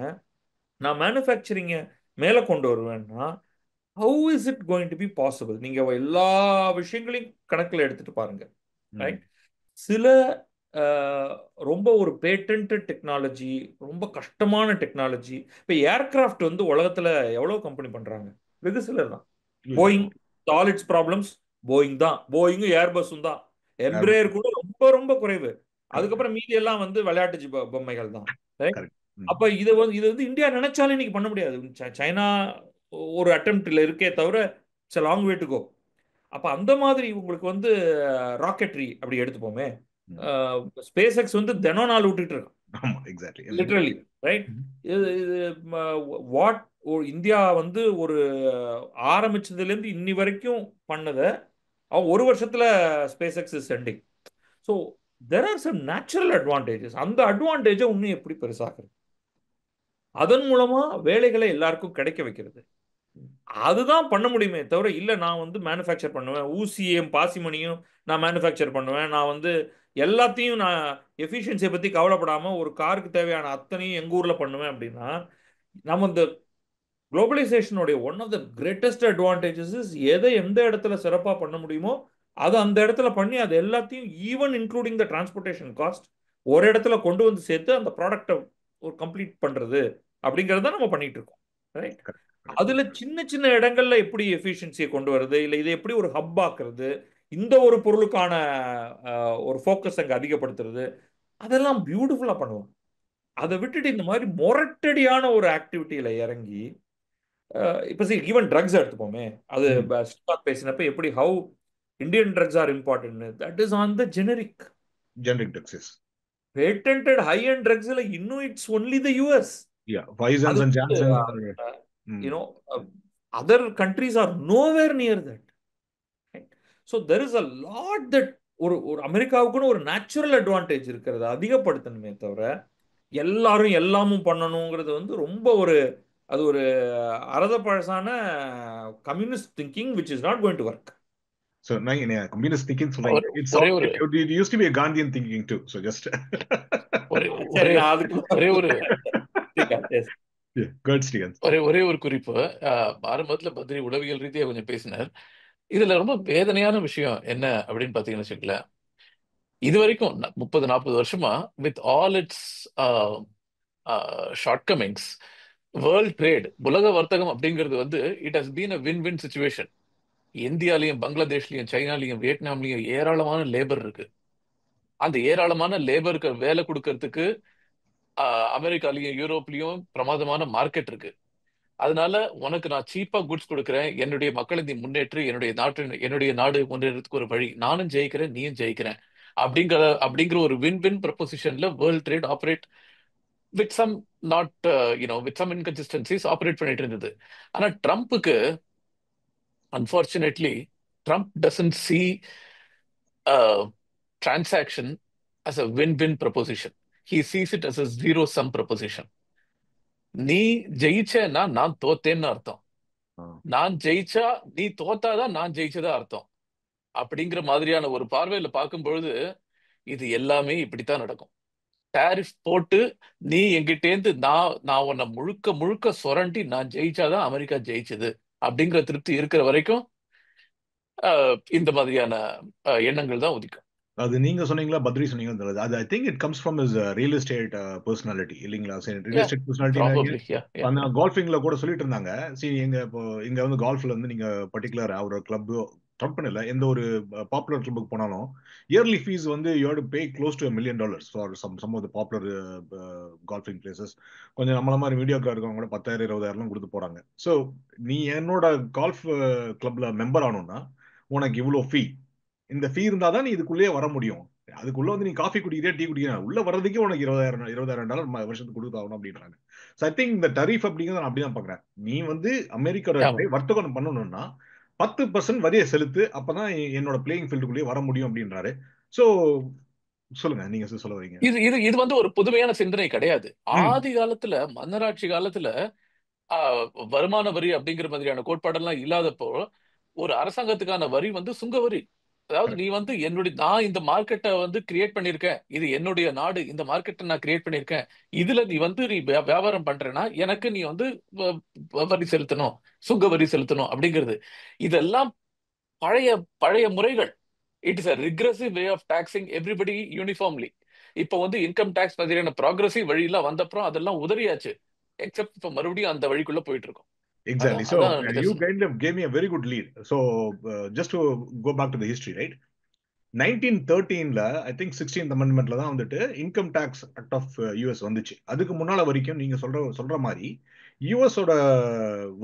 நான் மேனுஃபேக்சரிங்கை மேலே கொண்டு வருவேன்னா how is it going to be possible? நீங்க எல்லா விஷயங்களையும் கணக்கில் எடுத்துட்டு பாருங்க, ம் ரைட்? சில ரொம்ப ஒரு பேட்டன்ட் டெக்னாலஜி, ரொம்ப கஷ்டமான டெக்னாலஜி. இப்போ ஏர்கிராஃப்ட் வந்து உலகத்துல எவ்வளவு கம்பெனி பண்றாங்க? வெகு சிலர் தான். ஐயோ, Boeing, all it's problems Boeing தான், போயிங்கும் ஏர்பஸும் தான். Airbus. எம்ப்ரேயர் கூட ரொம்ப ரொம்ப குறைவு. Correct. அதுக்கப்புறம் மீதி எல்லாம் வந்து விளையாட்டு பொம்மைகள் தான், ரைட்? Correct. அப்ப இது வந்து இந்தியா நினைச்சாலும் இன்னைக்கு பண்ண முடியாது. சைனா ஒரு அட்டெம்ப்ட்ல இருக்கே தவிர it's long way to go. அப்ப அந்த மாதிரி உங்களுக்கு வந்து ராக்கெட்ரி அப்படி எடுத்துப்போமே, ம். ஸ்பேஸ் எக்ஸ் வந்து தினம் நாள் விட்டுட்டு இருக்கான், ஆமா, எக்ஸாக்ட்லி. Literally, right? இது இது வாட் இந்தியா வந்து ஒரு ஆரம்பிச்சதுல இருந்து இன்னி வரைக்கும் பண்ணதை அவன் ஒரு வருஷத்துல SpaceX is sending. So there are some natural advantages. அந்த அட்வான்டேஜை இன்னும் எப்படி பெருசாக்குறது, அதன் மூலமா வேலைகளை எல்லாருக்கும் கிடைக்க வைக்கிறது, அதுதான் பண்ண முடியுமே தவிர இல்ல நான் வந்து மேனுஃபேக்சர் பண்ணுவேன், ஊசியையும் பாசிமணியும் நான் மேனுஃபேக்சர் பண்ணுவேன், நான் வந்து எல்லாத்தையும் நான் எஃபிஷியன்சியை பத்தி கவலைப்படாம ஒரு காருக்கு தேவையான அத்தனையும் எங்க ஊர்ல பண்ணுவேன் அப்படின்னா, நம்ம இந்த குளோபலைசேஷனுடைய one of the greatest advantages is எதை எந்த இடத்துல சிறப்பாக பண்ண முடியுமோ அதை அந்த இடத்துல பண்ணி அது எல்லாத்தையும் even including the transportation cost ஒரு இடத்துல கொண்டு வந்து சேர்த்து அந்த ப்ராடக்டை ஒரு கம்ப்ளீட் பண்றது அப்படிங்கிறத நம்ம பண்ணிட்டு இருக்கோம், ரைட்? Correct. அதுல சின்ன சின்ன இடங்கள்ல எப்படி எஃபிஷியன்சியை கொண்டு வருது, இல்லை இதை எப்படி ஒரு ஹப் ஆக்குறது, இந்த ஒரு பொருளுக்கான ஒரு ஃபோக்கஸ் அங்கே அதிகப்படுத்துறது, அதெல்லாம் பியூட்டிஃபுல்லா பண்ணுவோம். அதை விட்டுட்டு இந்த மாதிரி மொரட்டடியான ஒரு ஆக்டிவிட்டியில இறங்கி இப்போ ஈவன் ட்ரக்ஸ் எடுத்துப்போமே, அது ம். ஸ்ரீகாந்த் பேசினப்ப எப்படி how Indian drugs are important, that is on the generic. Generic drugs, yes. Patented high and ட்ரக்ஸ்ல இன்னும் it's only the US. Yeah, Pfizer's அது and Janssen are. You know other countries are nowhere near that. So there is a lot that ஒரு ஒரு அமெரிக்காவுக்குன்னு ஒரு natural advantage இருக்கிறது அதிகப்படுத்தணுமே தவிர எல்லாரும் எல்லாமும் பண்ணணுங்கிறது வந்து ரொம்ப ஒரு அது ஒரு அரத பழசான communist thinking which is not going to work. So, communist thinking, it's ஒரே all, ஒரு it used to be a Gandhian thinking too. So just. ஒரே சரி, ஒரே நான் அதுக்கு ஒரே ஒரு Yes. Yeah, good, Srikanth. ஒரே ஒரு குறிப்பு. ஆரம்பத்துல பத்ரி உளவியல் ரீதியா கொஞ்சம் பேசினார். இதுல ரொம்ப வேதனையான விஷயம் என்ன அப்படின்னு பாத்தீங்கன்னு வச்சுக்கல, இது வரைக்கும் 30-40 வருஷமா with all its shortcomings, world trade, உலக வர்த்தகம் அப்படிங்கிறது வந்து it has been a win win situation. இந்தியாலையும் பங்களாதேஷ்லயும் சைனாலையும் வியட்நாம்லயும் ஏராளமான லேபர் இருக்கு. அந்த ஏராளமான லேபருக்கு வேலை கொடுக்கறதுக்கு அமெரிக்காலையும் யூரோப்லயும் பிரமாதமான மார்க்கெட் இருக்கு. அதனால உனக்கு நான் சீப்பா குட்ஸ் கொடுக்குறேன், என்னுடைய மக்களை நீ முன்னேற்றி என்னுடைய நாடு முன்னேறதுக்கு ஒரு வழி, நானும் ஜெயிக்கிறேன் நீயும் ஜெயிக்கிறேன் அப்படிங்கிற ஒரு வின் வின் ப்ரொபோசிஷன்ல world trade operate with some not with some inconsistencies operate பண்ணிட்டு இருந்தது. ஆனா ட்ரம்ப்புக்கு unfortunately Trump doesn't see transaction as a win-win proposition. He sees it as a zero-sum proposition. நீ ஜெயிச்சேன்னா நான் தோத்தேன்னு அர்த்தம், நான் ஜெயிச்சா நீ தோத்தாதான் நான் ஜெயிச்சதா அர்த்தம். அப்படிங்கிற மாதிரியான ஒரு பார்வையில பார்க்கும் பொழுது இது எல்லாமே இப்படித்தான் நடக்கும். டாரிஃப் போட்டு நீ எங்கிட்டேந்து நான் உன்னை முழுக்க முழுக்க சுரண்டி நான் ஜெயிச்சாதான் அமெரிக்கா ஜெயிச்சது அப்படிங்கிற திருப்தி இருக்கிற வரைக்கும் இந்த மாதிரியான எண்ணங்கள் தான் உதிக்கும். அது நீங்க சொன்னீங்களா, பத்ரி சொன்னீங்களா, அது I think it comes from is real estate personality இல்லைங்களா? ரியல் எஸ்டேட் பர்சனாலிட்டினா ப்ராபப்ளி அந்த கோல்ஃபிங்ல கூட சொல்லிட்டு இருந்தாங்க. சரி, இப்போ இங்க வந்து கோல்ஃப்ல வந்து நீங்க பர்டிகுலர் ஒரு கிளப் ட்ரம்ப்னு இல்லை, எந்த ஒரு பாப்புலர் கிளப்புக்கு போனாலும் இயர்லி ஃபீஸ் வந்து you have to pay close to $1 million for some of the popular golfing places. கொஞ்சம் நம்மள மாதிரி மீடியாக்கா இருக்கவங்க கூட 10,000 20,000 கொடுத்து போறாங்க. ஸோ நீ என்னோட கால்ஃப் கிளப்ல மெம்பர் ஆகணும்னா உனக்கு இவ்வளோ ஃபீ, இந்த ஃபீ இருந்தா தான் நீ இதுக்குள்ளேயே வர முடியும். அதுக்குள்ள வந்து நீ காஃபி குடிக்கிறியா டீ குடிக்கிறியா உள்ள வர்றதுக்கே உனக்கு $20,000 வருஷத்துக்கு கொடுத்தாகணும் அப்படின்றாங்க. ஸோ ஐ திங்க் இந்த டரீஃப் அப்படிங்கிறத நான் அப்படிதான் பாக்குறேன். நீ வந்து அமெரிக்காவோட வர்த்தகம் பண்ணணும்னா 10% வரியை செலுத்து, அப்பதான் என்னோட பிளேயிங் ஃபீல்டுக்குள்ளேயே வர முடியும் அப்படின்றாரு. ஸோ சொல்லுங்க, நீங்க சொல்ல வரீங்க. இது வந்து ஒரு புதுமையான சிந்தனை கிடையாது. ஆதி காலத்துல மன்னராட்சி காலத்துல வருமான வரி அப்படிங்கிற மாதிரியான கோட்பாடெல்லாம் இல்லாதப்போ ஒரு அரசாங்கத்துக்கான வரி வந்து சுங்க வரி. அதாவது நீ வந்து நான் இந்த மார்க்கெட்டை வந்து கிரியேட் பண்ணிருக்கேன், இது என்னுடைய நாடு, இந்த மார்க்கெட்டை நான் கிரியேட் பண்ணிருக்கேன், இதுல நீ வந்து நீ வியாபாரம் பண்றேன்னா எனக்கு நீ வந்து வரி செலுத்தணும், சுங்க வரி செலுத்தணும் அப்படிங்கிறது. இதெல்லாம் பழைய பழைய முறைகள். It is a regressive way of taxing everybody uniformly. இப்போ வந்து இன்கம் டாக்ஸ் மாதிரியான ப்ராக்ரஸிவ் வழியெல்லாம் வந்தப்புறம் அதெல்லாம் உதறியாச்சு. எக்ஸப்ட் இப்போ மறுபடியும் அந்த வழிக்குள்ள போயிட்டு இருக்கோம். Exactly. So you kind of gave me a very good lead. So just to go back to the history, right? 1913ல ஐ திங்க் 16th அமெண்ட்மெண்ட்ல தான் வந்துட்டு income tax act of US வந்துச்சு. அதுக்கு முன்னால வரைக்கும் நீங்க சொல்ற மாதிரி யூஎஸோட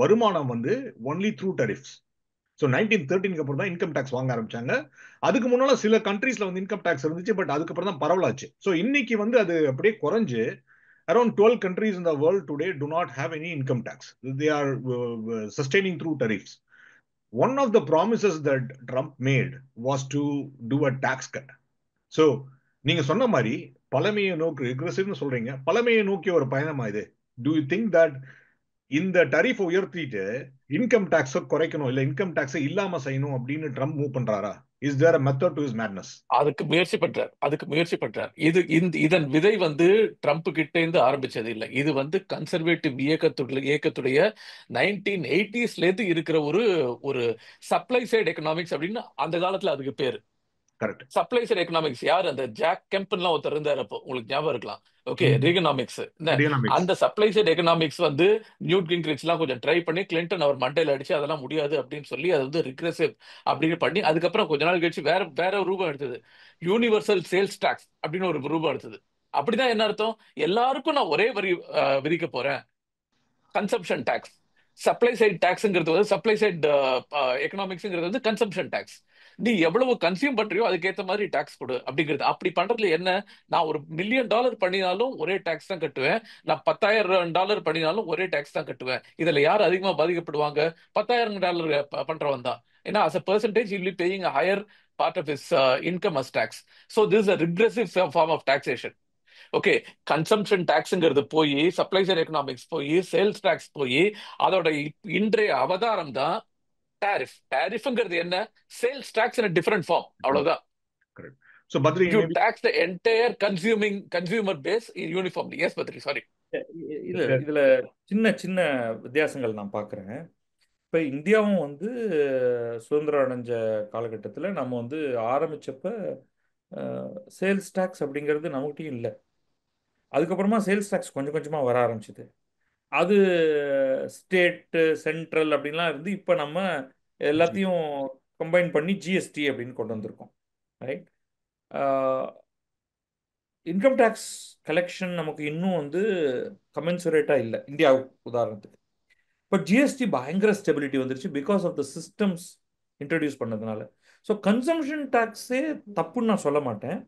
வருமானம் வந்து ஒன்லி த்ரூ டரிஃப்ஸ். ஸோ 1913க்கு அப்புறம் தான் இன்கம் டாக்ஸ் வாங்க ஆரம்பிச்சாங்க. அதுக்கு முன்னால சில கண்ட்ரீஸ்ல வந்து இன்கம் டாக்ஸ் இருந்துச்சு, பட் அதுக்கப்புறம் தான் பரவலாச்சு. ஸோ இன்னைக்கு வந்து அது அப்படியே குறைஞ்சு around 12 countries in the world today do not have any income tax. They are sustaining through tariffs. One of the promises that Trump made was to do a tax cut. So நீங்க சொன்ன மாதிரி பழமையை நோக்கி ரிக்ரெசிவ்னு சொல்றீங்க, பழமையை நோக்கி ஒரு பயணமா இது? Do you think that இந்த டரிஃப் உயர்த்திட்டு இன்கம் டாக்ஸை குறைக்கணும், இல்ல இன்கம் டாக்ஸை இல்லாம செய்யணும் அப்படின்னு ட்ரம்ப் மூவ் பண்றாரா? Is there a method to his madness? அதுக்கு முயற்சி பண்றார். இதன் விதை வந்து ட்ரம்ப் கிட்ட இருந்து ஆரம்பிச்சது இல்லை. இது வந்து கன்சர்வேட்டிவ் இயக்கத்துடைய 1980sல இருந்து இருக்கிற ஒரு சப்ளை சைடு எக்கனாமிக்ஸ் அப்படின்னு அந்த காலத்துல அதுக்கு பேரு. கரெக்ட். சப்ளை சைடு எக்கனாமிக்ஸ் யார்? அந்த ஜாக் கெம்ப்லாம் ஒருத்தர் இருந்தார், அப்போ உங்களுக்கு ஞாபகம் இருக்கலாம். ஓகே, ரீகனாமிக்ஸ். அந்த சப்ளை சைடு எக்கனாமிக்ஸ் வந்து நியூட் கிங்ரிச் எல்லாம் கொஞ்சம் ட்ரை பண்ணி கிளின்டன் அவர் மண்டையில அடிச்சு அதெல்லாம் முடியாது அப்படின்னு சொல்லி அது வந்து ரிக்ரெசிவ் அப்படின்னு பண்ணி அதுக்கப்புறம் கொஞ்ச நாள் கழிச்சு வேற ஒரு ரூபம் எடுத்தது. யூனிவர்சல் சேல்ஸ் டாக்ஸ் அப்படின்னு ஒரு ரூபம் எடுத்தது. அப்படிதான் என்ன அர்த்தம்? எல்லாருக்கும் நான் ஒரே வரி விதிக்க போறேன். Consumption tax. சப்ளை சைட் டாக்ஸ்ங்கிறது வந்து சப்ளை சைட் எக்கனாமிக்ஸ்ங்கிறது வந்து கன்சம்ஷன் டாக்ஸ். நீ எவ்வளவு கன்சியூம் பண்றியோ அதுக்கேற்ற மாதிரி டாக்ஸ் கொடு அப்படிங்கிறது. அப்படி பண்றதுல என்ன, நான் $1 மில்லியன் பண்ணினாலும் ஒரே டாக்ஸ் தான் கட்டுவேன், நான் $10,000 பண்ணினாலும் ஒரே டாக்ஸ் தான் கட்டுவேன். இதுல யார் அதிகமா பாதிக்கப்படுவாங்க? $10,000 பண்றவன் தான். ஏன்னா as a percentage he'll be paying a higher part of his income as tax. So this is a regressive form of taxation. Okay, consumption டாக்ஸ்ங்கிறது போய் சப்ளை சைட் எக்கனாமிக்ஸ் போய் சேல்ஸ் டாக்ஸ் போய் அதோட இன்றைய அவதாரம் தான் டாரிஃப். டாரிஃப்ங்கிறது என்ன? Sales tax in a different form, அவ்வளவுதான். Correct. So Badri, you tax the entire consumer base uniformly. Yes Badri, sorry. இதுல சின்ன சின்ன வித்தியாசங்கள் நான் பார்க்குறேன். இப்போ இந்தியாவும் வந்து சுதந்திரம் அடைஞ்ச காலகட்டத்தில் நம்ம வந்து ஆரம்பிச்சப்ப சேல்ஸ் டாக்ஸ் அப்படிங்கிறது நம்மகிட்டையும் இல்லை. அதுக்கப்புறமா சேல்ஸ் டாக்ஸ் கொஞ்சம் கொஞ்சமாக வர ஆரம்பிச்சுது. அது ஸ்டேட்டு சென்ட்ரல் அப்படின்லாம் இருந்து இப்போ நம்ம எல்லாத்தையும் கம்பைன் பண்ணி ஜிஎஸ்டி அப்படின்னு கொண்டு வந்திருக்கோம், ரைட்? இன்கம் டேக்ஸ் கலெக்ஷன் நமக்கு இன்னும் வந்து கமென்சுரேட்டாக இல்லை இந்தியாவுக்கு உதாரணத்துக்கு. பட் ஜிஎஸ்டி பயங்கர ஸ்டெபிலிட்டி வந்துருச்சு because of the systems introduce பண்ணதுனால. ஸோ கன்சம்ஷன் டேக்ஸே தப்புன்னு நான் சொல்ல மாட்டேன்,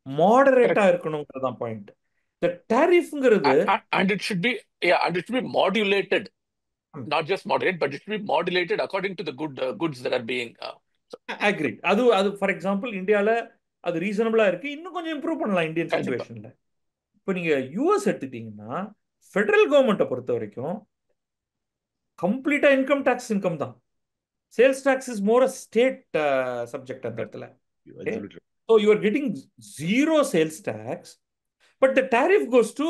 மாடரேட்டாக இருக்கணுங்கிறது தான் பாயிண்ட். The tariffங்கிறது and it should be modulated, not just moderate, but it should be modulated according to the goods that are being agreed. அது ஃபார் எக்ஸாம்பிள் இந்தியாவில் அது ரீசனபிளா இருக்கு, இன்னும் கொஞ்சம் இம்ப்ரூவ் பண்ணலாம் இந்தியன் சிச்சுவேஷன்ல. இப்போ நீங்க யூஎஸ் எடுத்துட்டீங்கன்னா ஃபெடரல் கவர்மெண்ட்டை பொறுத்த வரைக்கும் கம்ப்ளீட்டா இன்கம் தான். Sales tax is more a state subject அந்த இடத்துல. So you are getting zero sales tax but the tariff goes to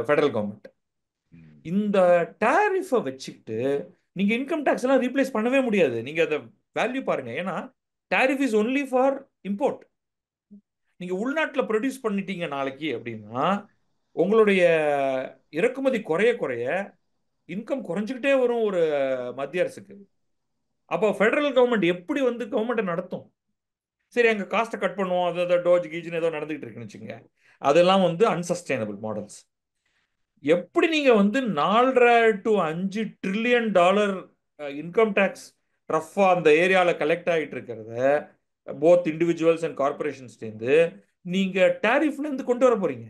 federal government. இந்த டேரிஃபை வச்சுக்கிட்டு நீங்க இன்கம் டேக்ஸ் எல்லாம் ரீப்ளேஸ் பண்ணவே முடியாது. நீங்க அதை வேல்யூ பாருங்க. ஏன்னா tariff is only for import. நீங்க உள்நாட்டில் ப்ரொடியூஸ் பண்ணிட்டீங்க நாளைக்கு அப்படின்னா உங்களுடைய இறக்குமதி குறைய குறைய இன்கம் குறைஞ்சிக்கிட்டே வரும் ஒரு மத்திய அரசுக்கு. அப்போ ஃபெடரல் கவர்மெண்ட் எப்படி வந்து கவர்மெண்ட்டை நடத்தும்? சரி, எங்க காஸ்ட்டை கட் பண்ணுவோம், அதை டோஜ் கீஜ்னு ஏதோ நடந்துகிட்டு இருக்குன்னு வச்சுங்க. அதெல்லாம் வந்து அன்சஸ்டைனபிள் மாடல்ஸ். எப்படி நீங்க வந்து 4.5 to 5 trillion இன்கம் டேக்ஸ் ரஃபா அந்த ஏரியாவில் கலெக்ட் ஆகிட்டு இருக்கிறத போத் இண்டிவிஜுவல்ஸ் அண்ட் கார்பரேஷன்ஸ்லேருந்து நீங்க டேரிஃப்ல இருந்து கொண்டு வர போறீங்க.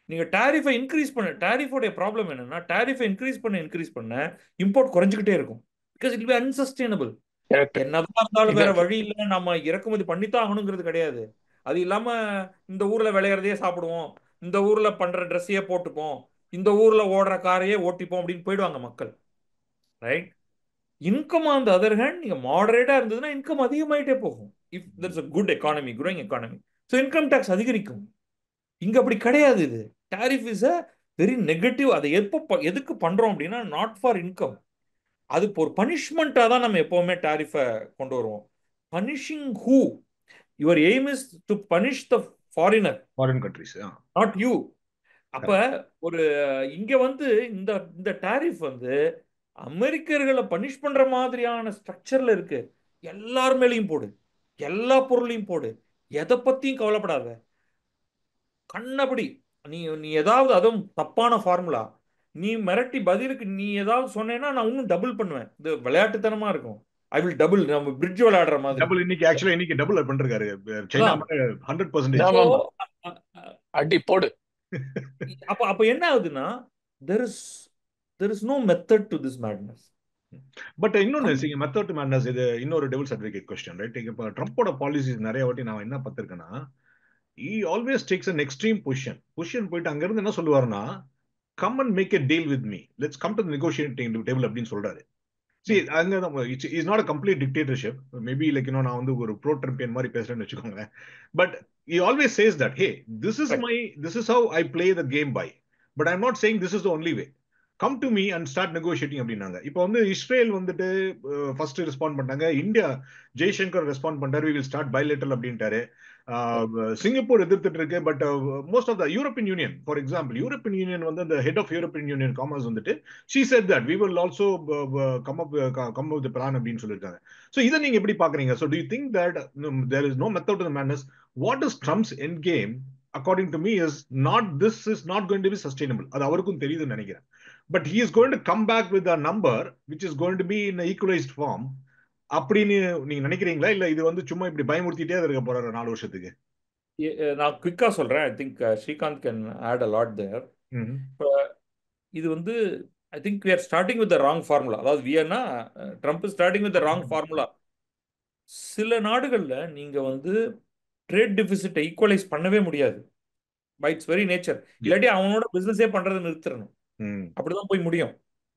நீங்க டேரிஃபை இன்க்ரீஸ் பண்ண, டேரிஃபோடைய ப்ராப்ளம் என்னன்னா டேரிஃபை இன்க்ரீஸ் பண்ண இம்போர்ட் குறைஞ்சிக்கிட்டே இருக்கும். Because it be unsustainable. Correct. என்னதான் இருந்தாலும் வேற இது வழி இல்லை, நம்ம இறக்குமதி பண்ணித்தான் ஆகணுங்கிறது கிடையாது. அது இல்லாம இந்த ஊர்ல விளையிறதையே சாப்பிடுவோம், இந்த ஊர்ல பண்ற ட்ரெஸ்ஸையே போட்டுப்போம், இந்த ஊர்ல ஓடுற காரையே ஓட்டிப்போம் அப்படின்னு போயிடுவாங்க மக்கள். Right? Income on the other hand நீங்க மாடரேட்டா இருந்ததுன்னா இன்கம் அதிகமாயிட்டே போகும். If there's a good economy, growing economy, so income tax அதிகரிக்கும். இங்க அப்படி கிடையாது. இது tariff is a very negative. அதை எதுக்கு பண்றோம் அப்படின்னா நாட் ஃபார் இன்கம். அது ஒரு பனிஷ்மெண்ட்டாக தான் நம்ம எப்பவுமே டாரிஃபை கொண்டு வருவோம். Punishing who? Your aim is to punish the foreigner, foreign countries. Not you. அப்ப ஒரு இங்க வந்து இந்த இந்த டாரிஃப் வந்து அமெரிக்கர்களை பனிஷ் பண்ற மாதிரியான ஸ்ட்ரக்சர்ல இருக்கு. எல்லார் மேலையும் போடு, எல்லா பொருளையும் போடு, எதை பத்தியும் கவலைப்படாத. கண்ணபடி நீ நீ ஏதாவது, அதுவும் தப்பான ஃபார்முலா நீ மிரட்டி பதிலுக்கு நீ ஏதாவது சொன்னேன்னா நான் இன்னும் டபுள் பண்ணுவேன். இது விளையாட்டுத்தனமா இருக்கும். I will double. நம்ம பிரிட்ஜ் விளையாடுற மாதிரி. டபுள் இன்னைக்கு ஆக்சுவலா இன்னைக்கு டபுள் பண்ணிருக்காரு சைனா. 100%. ஆமா ஆமா, அடி போடு. அப்ப அப்ப என்ன ஆகுதுன்னா there is no method to this madness. But இன்னொன்னு மெத்தட் டு மேட்னஸ். இது இன்னொரு டெவில்ஸ் அட்வொகேட் கொஸ்டின். ரைட்? இப்போ ட்ரம்போட பாலிசிஸ் நிறைய வாட்டி நான் என்ன பார்த்திருக்கேன்னா, he always takes an extreme position போயிட்டு அங்க இருந்து என்ன சொல்லுவாருன்னா, come and make a deal with me, let's come to the negotiating table அப்படின்னு சொல்றாரு. See, அங்கதான் it's not a complete dictatorship. Maybe like நான் வந்து ஒரு ப்ரோ ட்ரம்பியன் மாதிரி பேசுறேன்னு வச்சுக்கோங்களேன். But he always says that, hey, this is how I play the game by, but I'm not saying this is the only way. Come to me and start negotiating அப்படின்னாங்க. இப்போ வந்து Israel வந்துட்டு first respond பண்ணாங்க. India Jaishankar respond பண்றாரு, we will start bilateral அப்படின்ட்டாரு. Singapore எதிர்த்துட்டு இருக்கு. But most of the European Union, for example European Union வந்து அந்த head of European Union commerce வந்துட்டு she said that we will also come up with a plan அப்படின்னு சொல்லியிருக்காங்க. So இதை நீங்க எப்படி பாக்குறீங்க? So do you think that there is no method to the madness? What is Trump's end game according to me is this is not going to be sustainable. அது அவருக்கும் தெரியுதுன்னு நினைக்கிறேன். But he is going to come back with a number which is going to be in an equalized form. அப்படின்னு நீங்க நினைக்கிறீங்களா? இல்ல இது வந்து சும்மா இப்படி பயமுறுத்திட்டே இருக்க போறாரு 4 வருஷத்துக்கு? நான் குவிக்கா சொல்றேன். I think Srikanth can add a lot there. இப்போ இது வந்து I think we are starting with the wrong formula. அதாவது வியன்னா Trump starting with the wrong formula. சில நாடுகள்ல நீங்க வந்து ட்ரேட் டெபிசிட்டை ஈக்குவலைஸ் பண்ணவே முடியாது பை இட்ஸ் வெரி நேச்சர். இல்லாட்டி அவனோட பிசினஸே பண்றதை நிறுத்தணும். அப்படிதான் போய் முடியும்.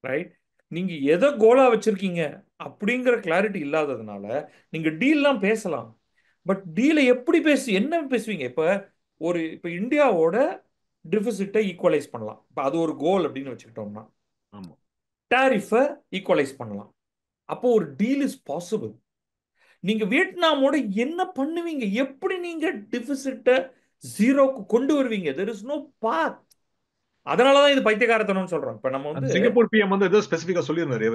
ரைட்? நீங்க எதை கோலா வச்சிருக்கீங்க அப்படிங்கிற கிளாரிட்டி இல்லாததுனால நீங்க டீல்லாம் பேசலாம். பட் டீலை எப்படி என்ன பேசுவீங்க? இப்ப இந்தியாவோட டெபிசிட்டை ஈக்குவலைஸ் பண்ணலாம். இப்ப அது ஒரு கோல் அப்படின்னு வச்சுக்கிட்டோம்னா டாரிஃபை ஈக்குவலைஸ் பண்ணலாம். அப்போ ஒரு டீல் இஸ் பாசிபிள். நீங்க வியட்நாமோட என்ன பண்ணுவீங்க? எப்படி நீங்க டெபிசிட்டை ஜீரோக்கு கொண்டு வருவீங்க? there is no path. அதனாலதான் இது பைத்தியக்காரத்தனம்னு சொல்றோம். இப்ப நம்ம வந்து சிங்கப்பூர் பிஎம் வந்து ஏதோ ஸ்பெசிஃபிக்கா சொல்லியிருந்தாரு.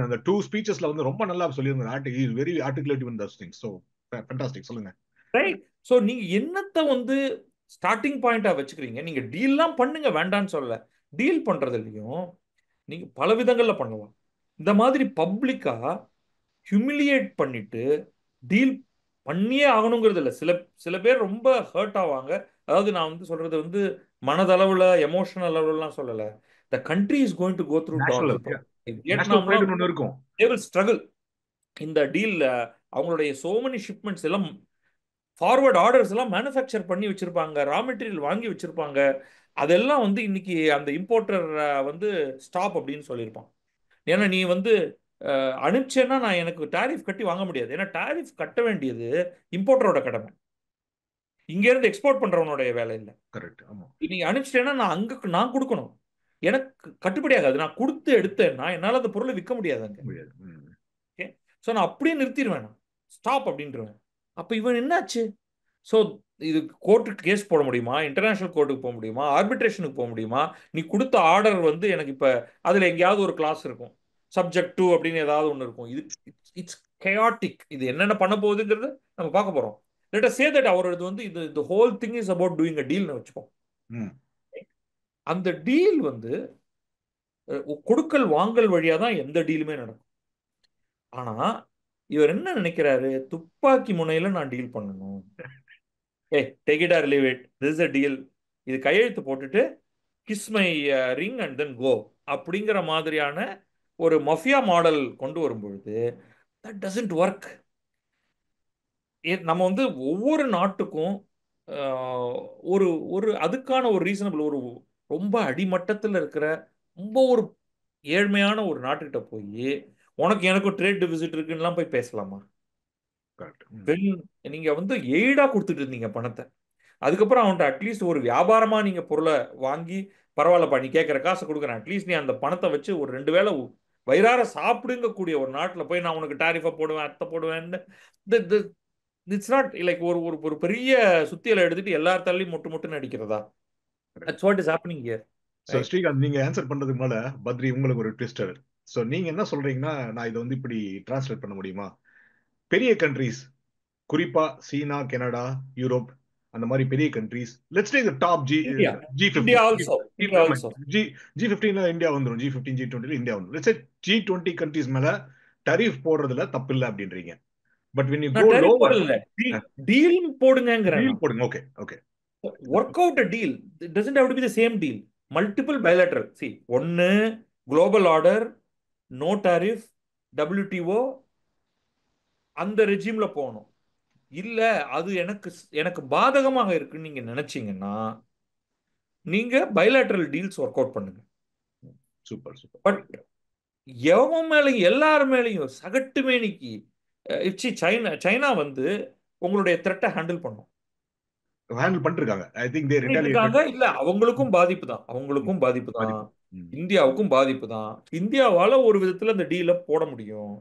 அந்த 2 ஸ்பீச்சஸ்ல வந்து ரொம்ப நல்லா சொல்லியிருந்தாரு. he is very articulative in those things. So fantastic. சொல்லுங்க. ரைட்? சோ நீங்க என்னத்தை வந்து ஸ்டார்டிங் பாயிண்டா வச்சுக்கிறீங்க? நீங்க டீல்லாம் பண்ணுங்க, வேண்டான்னு சொல்லல. டீல் பண்றதுலயும் நீங்க பல விதங்கள்ல பண்ணலாம். இந்த மாதிரி பப்ளிக்கா ஹியூமிலியேட் பண்ணிட்டு டீல் பண்ணியே ஆகணுங்கிறது இல்லை. சில பேர் ரொம்ப ஹர்ட் ஆவாங்க. அதாவது நான் வந்து சொல்றது வந்து மனதளவுல எமோஷனல் லெவல்லாம் சொல்லல. the country is going to go through வியட்நாம்ல இருக்கும். they will struggle. இந்த டீல்ல அவங்களுடைய so many shipments எல்லாம் ஃபார்வர்ட் ஆர்டர்ஸ் எல்லாம் மேனுஃபேக்சர் பண்ணி வச்சிருப்பாங்க, ரா மெட்டீரியல் வாங்கி வச்சிருப்பாங்க. அதெல்லாம் வந்து இன்னைக்கு அந்த இம்போர்ட்டர் வந்து ஸ்டாப் அப்படின்னு சொல்லியிருப்பான். ஏன்னா நீ வந்து அனுப்பிச்சேன்னா நான் எனக்கு டாரிஃப் கட்டி வாங்க முடியாது. ஏன்னா டாரிஃப் கட்ட வேண்டியது இம்போர்ட்டரோட கடமை. இங்க இருந்து எக்ஸ்போர்ட் பண்றவனுடைய வேலை இல்லை. கரெக்ட். ஆமா. நீங்க அனுப்பிச்சிட்டேன்னா நான் கொடுக்கணும். எனக்கு கட்டுப்படி ஆகாது. நான் கொடுத்து எடுத்தேன்னா என்னால அந்த பொருளை விற்க முடியாது அங்க. முடியாது. ஓகே, ஸோ நான் அப்படியே நிறுத்திடுவேன், நான் ஸ்டாப் அப்படின்ட்டுருவேன். அப்போ இவன் என்னாச்சு? ஸோ இது கோர்ட்டுக்கு கேஸ் போட முடியுமா, இன்டர்நேஷனல் கோர்ட்டுக்கு போக முடியுமா, ஆர்பிட்ரேஷனுக்கு போக முடியுமா? நீ கொடுத்த ஆர்டர் வந்து எனக்கு இப்போ அதில் எங்கேயாவது ஒரு கிளாஸ் இருக்கும், சப்ஜெக்ட் டு அப்படின்னு ஏதாவது ஒன்று இருக்கும். இது இட்ஸ் chaotic. இது என்னென்ன பண்ண போகுதுங்கிறது நம்ம பார்க்க போகிறோம். லெட் அஸ் சே தட் அவரது வந்து இது the whole thing is about doing a deal னு வச்சுப்போம். அந்த டீல் வந்து கொடுக்கல் வாங்கல் வழியா தான் எந்த டீலுமே நடக்கும். ஆனா இவர் என்ன நினைக்கிறாரு, துப்பாக்கி முனையில நான் டீல் பண்ணணும். Take it or leave it, this is a deal. இது கையெழுத்து போட்டுட்டு kiss my ring and then go அப்படிங்கிற மாதிரியான ஒரு மஃபியா மாடல் கொண்டு வரும்பொழுது தட் டசன்ட் ஒர்க். நம்ம வந்து ஒவ்வொரு நாட்டுக்கும் ஒரு ஒரு அதுக்கான ஒரு ரீசனபிள், ஒரு ரொம்ப அடிமட்டத்தில் இருக்கிற ரொம்ப ஒரு ஏழ்மையான ஒரு நாட்டுக்கிட்ட போய் உனக்கு எனக்கும் ட்ரேட் விசிட் இருக்குன்னுலாம் போய் பேசலாமா? நீங்க வந்து எய்டா கொடுத்துட்டு இருந்தீங்க பணத்தை, அதுக்கப்புறம் அவன்கிட்ட அட்லீஸ்ட் ஒரு வியாபாரமா நீங்க பொருளை வாங்கி பரவாயில்லப்பா நீ கேட்குற காசை கொடுக்குறேன், அட்லீஸ்ட் நீ அந்த பணத்தை வச்சு ஒரு 2 வேளை வயிறார சாப்பிடுங்க கூடிய ஒரு நாட்டில் போய் நான் உனக்கு டாரிஃபை போடுவேன் அத்தை போடுவேன்னு இட்ஸ் நாட் லைக் ஒரு ஒரு ஒரு பெரிய சுத்தியலை எடுத்துட்டு எல்லாத்தாலையும் மொட்டு மொட்டுன்னு அடிக்கிறதா? That's what is happening here. So Srikanth, நீங்க ஆன்சர் பண்றதுக்கு மேல பத்ரி உங்களுக்கு ஒரு ட்விஸ்டர். ஸோ நீங்க என்ன சொல்றீங்கன்னா, நான் இதை வந்து இப்படி டிரான்ஸ்லேட் பண்ண முடியுமா? பெரிய கண்ட்ரீஸ், குறிப்பா சீனா, கனடா, யூரோப், அந்த மாதிரி பெரிய countries, let's take the top India also. G15ல இந்தியா வந்துரும், G15 G20ல இந்தியா வந்துரும். லெட்ஸ் சே G20 கண்ட்ரீஸ் மேல டரிஃப் போடுறதுல தப்பு இல்லை அப்படின்றீங்க. But when you go lower, deal போடுங்கங்கறேன். டீல் போடுங்க. Okay okay, work out a deal. It doesn't have to be the same deal. Multiple bilateral. See, ஒன்னு global order, no tariff, WTO அந்த ரெஜிம்ல போகணும். இல்ல அது எனக்கு பாதகமாக இருக்குன்னு நீங்க நினைச்சீங்கன்னா நீங்க பைலேட்டரல் டீல்ஸ் ஒர்க் அவுட் பண்ணுங்க. Super super. பட் எவன் மேலையும் எல்லார் மேலையும் சகட்டு மேனிக்கு சைனா வந்து உங்களுடைய த்ரெட்டை ஹேண்டில் பண்ணும். ஹேண்டில் பண்ணிருக்காங்க. I think they retaliate. இல்ல அவங்களுக்கும் பாதிப்பு தான், அவங்களுக்கும் பாதிப்பு தான், இந்தியாவுக்கும் பாதிப்பு தான். இந்தியாவால ஒரு விதத்துல அந்த டீலை போட முடியும்.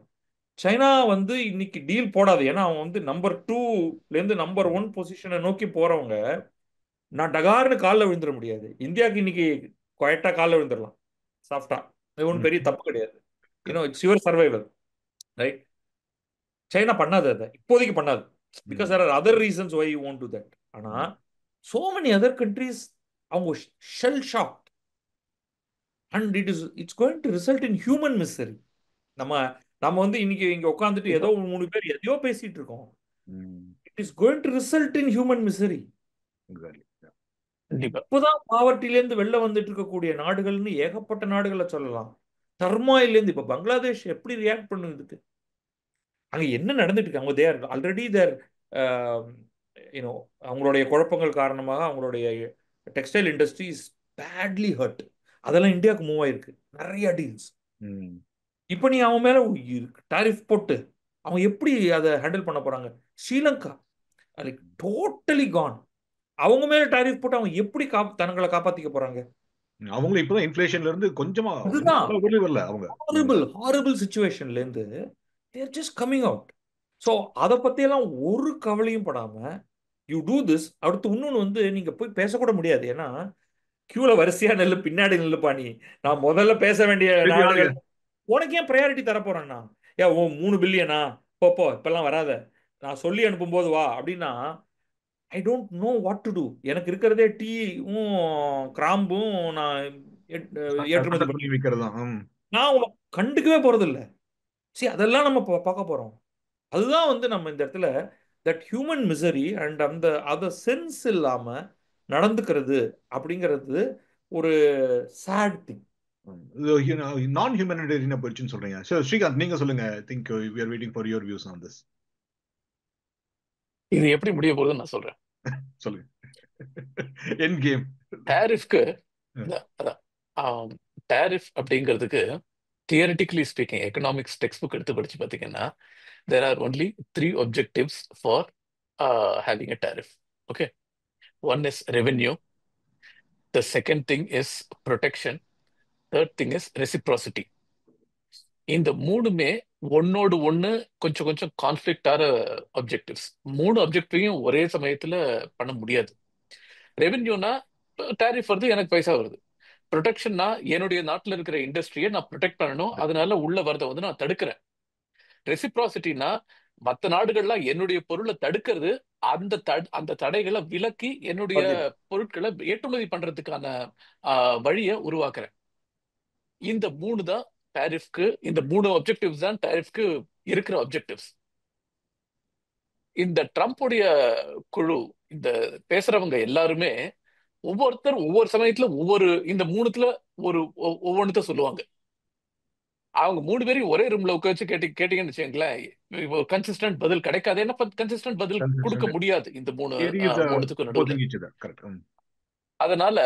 சைனா வந்து இன்னைக்கு டீல் போடாது, ஏன்னா அவன் வந்து நம்பர் 2ல இருந்து நம்பர் 1 பொசிஷனை நோக்கி போறவங்க. நான் டகார்னு காலில் விழுந்துட முடியாது. இந்தியாவுக்கு இன்னைக்கு குவைட்டா காலில் விழுந்துடலாம் சாஃப்டா, இது ஒன்றும் பெரிய தப்பு கிடையாது. It's your survival, right? China பண்ணாது, அதை இப்போதைக்கு பண்ணாது. Because there are other reasons why you want to that. ஆனா so many other countries அவங்க shell shocked and it's going to result in human misery. நம்ம வந்து இன்னைக்கு இங்க உட்காந்துட்டு ஏதோ 3 பேர் எதையோ பேசிட்டு இருக்கோம். It is going to result in human misery. இப்போதான் பாவர்ட்டிலேருந்து வெளில வந்துட்டு இருக்கக்கூடிய நாடுகள்னு ஏகப்பட்ட நாடுகளை சொல்லலாம். டர்மாயிலேருந்து இப்ப பங்களாதேஷ் எப்படி ரியாக்ட் பண்ணுதுக்கு, அங்க என்ன நடந்துட்டு இருக்கு? அவங்க தேர் ஆல்ரெடி தேர் அவங்களுடைய குழப்பங்கள் காரணமாக அவங்களுடைய textile industry is badly hurt. அதெல்லாம் இந்தியாவுக்கு மூவ் ஆயிருக்கு நிறைய டீல்ஸ். இப்போ நீ அவன் மேல டாரிஃப் போட்டு அவங்க எப்படி அதை ஹேண்டில் பண்ண போறாங்க? Sri Lanka like totally gone. அவங்க மேல டாரிஃப் போட்டு அவங்க எப்படி தங்களை காப்பாத்திக்க போறாங்க? அவங்க இப்பதான் இன்ஃப்ளேஷன்ல இருந்து கொஞ்சமா வரல. அவங்க ஹாரிபிள் சிச்சுவேஷன்ல இருந்து they are just coming out. So அதை பற்றியெல்லாம் ஒரு கவலையும் படாம யூ டூ திஸ். அடுத்து இன்னொன்று வந்து நீங்கள் போய் பேசக்கூட முடியாது, ஏன்னா கியூவில் வரிசையாக நெல்லு பின்னாடி நெல்லுப்பா. நான் முதல்ல பேச வேண்டிய நாடுகள் உனக்கு ஏன் ப்ரையாரிட்டி தரப்போறேன்னா, 3 பில்லியனா போப்போ இப்பெல்லாம் வராத, நான் சொல்லி அனுப்பும்போது வா அப்படின்னா I don't know what to do. எனக்கு இருக்கிறதே டீயும் கிராம்பும் நான் ஏற்றுமதி பண்ணி வைக்கிறதா, நான் உனக்கு கண்டுக்கவே போறது இல்லை. சரி, அதெல்லாம் நம்ம பார்க்க போறோம். அதுதான் வந்து நம்ம இந்த இடத்துல தட் ஹியூமன் மிசரி அண்ட் அந்த சென்ஸ் இல்லாம நடந்துக்கிறது அப்படிங்கிறது ஒரு சேட் திங். நான் ஹியூமனிடேரியன் போயிடுச்சுன்னு சொல்றீங்க. ஸ்ரீகாந்த், நீங்க சொல்லுங்க. ஐ think we are waiting for your views on this. இது எப்படி முடிய போகுதுன்னு நான் சொல்றேன். சொல்லுங்க. எண்ட் கேம் டாரிஃப்க்கு டாரிஃப் அப்படிங்கிறதுக்கு theoretically speaking economics text book எடுத்து படிச்சு பார்த்தீங்கன்னா there are only 3 objectives for having a tariff. Okay, One is revenue. The second thing is protection. Third thing is reciprocity. இந்த மூணுமே ஒன்னோடு ஒண்ணு கொஞ்சம் கொஞ்சம் கான்ஃபிளிக்ட் ஆற அப்ஜெக்டிவ்ஸ். மூணு அப்ஜெக்டிவையும் ஒரே சமயத்துல பண்ண முடியாது. ரெவென்யூனா டேரிஃப் வருது, எனக்கு பைசா வருது. ப்ரொடெக்ஷன்னா என்னுடைய நாட்டில் இருக்கிற இண்டஸ்ட்ரியை நான் ப்ரொடெக்ட் பண்ணணும், அதனால உள்ள வரதை வந்து நான் தடுக்கிறேன். ரெசிப்ராசிட்டினா மற்ற நாடுகள்லாம் என்னுடைய பொருளை தடுக்கிறது, அந்த தடைகளை விலக்கி என்னுடைய ஓகே. பொருட்களை ஏற்றுமதி பண்றதுக்கான வழியை உருவாக்குறேன். இந்த மூணு தான் டாரிஃப்க்கு, இந்த மூணு அப்ஜெக்டிவ்ஸ் தான் டாரிஃப்க்கு இருக்கிற அப்ஜெக்டிவ்ஸ். இந்த ட்ரம்ப்புடைய குழு, இந்த பேசுறவங்க எல்லாருமே ஒவ்வொருத்தர் ஒவ்வொரு சமயத்துல இந்த மூணுத்துல ஒவ்வொன்றுத்த சொல்லுவாங்க. அவங்க மூணு பேரையும் ஒரே ரூம்ல உட்கார வச்சு கேட்டீங்கன்னு வச்சுக்கோங்களேன், கன்சிஸ்டன்ட் பதில் கிடைக்காது. என்ன கன்சிஸ்டன்ட் பதில் கொடுக்க முடியாது இந்த மூணுத்துக்கும் நடுவில். அதனால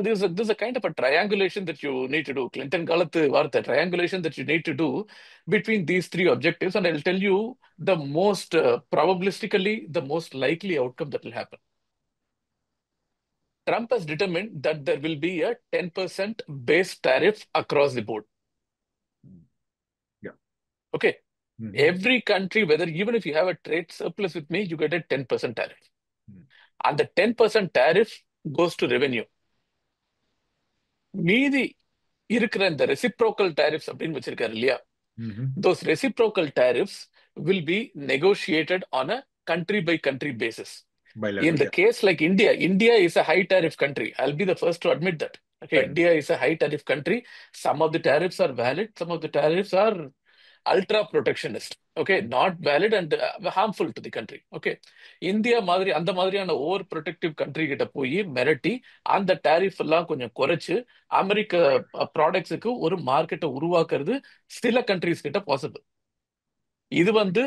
this is a kind of a triangulation that you need to do. Clinton காலத்து வார்த்தை triangulation that you need to do between these three objectives, and I'll tell you the most probabilistically the most likely outcome that will happen. Trump has determined that there will be a 10% base tariff across the board. Yeah. Okay. Every country, whether even if you have a trade surplus with me, you get a 10% tariff. And the 10% tariff goes to revenue. மீதி இருக்கிற இந்த reciprocal tariffs அப்படின்னு வச்சிருக்காரு இல்லையா, those reciprocal tariffs will be negotiated on a country by country basis. In the case like India is a high tariff country. I'll be the first to admit that. Okay, right. India is a high tariff country. Some of the tariffs are valid, some of the tariffs are ultra protectionist. Okay, not valid and harmful to the country. Okay, India மாதிரி அந்த மாதிரியான over protective country கிட்ட போய் மிரட்டி அந்த tariff எல்லாம் கொஞ்சம் குறைச்சு அமெரிக்க ப்ராடக்ட்ஸுக்கு ஒரு மார்க்கெட்டை உருவாக்குறது சில கண்ட்ரிஸ் கிட்ட பாசிபிள். இது வந்து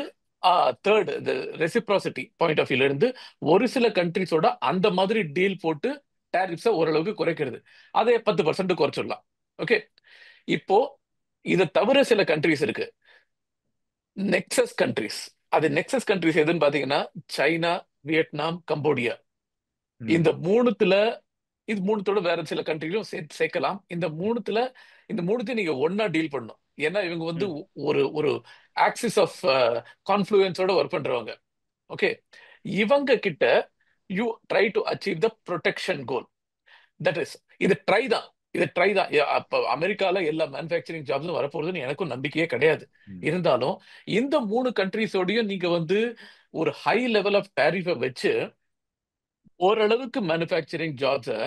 தேர்ட், இந்த ரெசிப்ராசிட்டி பாயிண்ட் ஆஃப் வியூல இருந்து ஒரு சில கண்ட்ரிஸோட அந்த மாதிரி டீல் போட்டு டாரிஃப்ஸை ஓரளவுக்கு குறைக்கிறது, அதை 10% குறைச்சிடலாம். ஓகே, இப்போ இதை தவிர சில கண்ட்ரிஸ் இருக்கு, நெக்ஸஸ் கண்ட்ரிஸ். அது நெக்ஸஸ் கண்ட்ரிஸ் எதுன்னு பாத்தீங்கன்னா சைனா, வியட்நாம், கம்போடியா. இந்த மூணுத்தோட வேற சில கண்ட்ரிகளும் சேர்க்கலாம். இந்த மூணுத்தையும் நீங்க ஒன்னா டீல் பண்ணணும். ஏன்னா இவங்க வந்து ஒரு ஆக்சிஸ் ஆஃப் கான்ஃப்ளூயன்ஸோட ஒர்க் பண்றவங்க. ஓகே, இவங்க கிட்ட you try to achieve the protection goal. That is இது ட்ரை தான். அப்ப அமெரிக்கால எல்லா மேனுஃபேக்சரிங் ஜாப்ஸும் வரப்போறதுன்னு எனக்கும் நம்பிக்கையே கிடையாது. இருந்தாலும் இந்த மூணு கண்ட்ரிஸோடையும் நீங்க வந்து ஒரு ஹை லெவல் ஆஃப் டாரிஃபை வச்சு ஓரளவுக்கு மேனுஃபேக்சரிங் ஜாப்ஸை,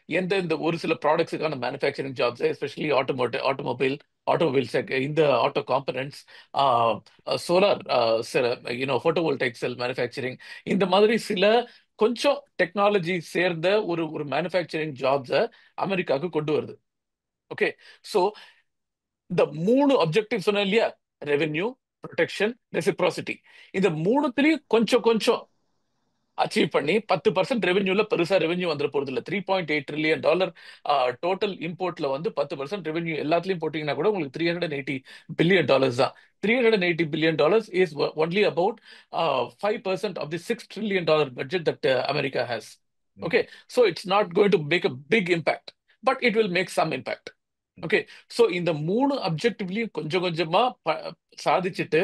இந்த ஒரு சில ப்ராடக்ட்ஸுக்கான மேனுஃபேக்சரிங் ஜாப்ஸ், எஸ்பெஷலி ஆட்டோமொபைல் இந்த ஆட்டோ காம்பனன்ட்ஸ், சோலார் போட்டோவோல்டைக் செல் மேனுஃபேக்சரிங், இந்த மாதிரி சில கொஞ்சம் டெக்னாலஜி சேர்ந்த ஒரு மேனுஃபேக்சரிங் ஜாப்ஸை அமெரிக்காவுக்கு கொண்டு வருது. ஓகே, ஸோ இந்த மூணு அப்ஜெக்டிவ் சொன்னேன் இல்லையா, ரெவென்யூ, ப்ரொடெக்ஷன், ரெசிப்ராசிட்டி, இந்த மூணுத்திலையும் கொஞ்சம் கொஞ்சம் அச்சீவ் பண்ணி 10% ரெவென்யூல பெருசா ரெவென்யூ வந்துட போறது இல்லை. $3.8 trillion டோட்டல் இம்போர்ட்ல வந்து 10% ரெவென்யூ எல்லாத்துலயும் போட்டீங்கன்னா கூட உங்களுக்கு $380 billion தான். $380 billion is only about 5% of the $6 trillion budget that America has. Okay, so it's not going to make a big impact, but it will make some impact. Okay, so இந்த மூணு அப்ஜெக்டிவ்லயும் கொஞ்சம் கொஞ்சமா சாதிச்சுட்டு,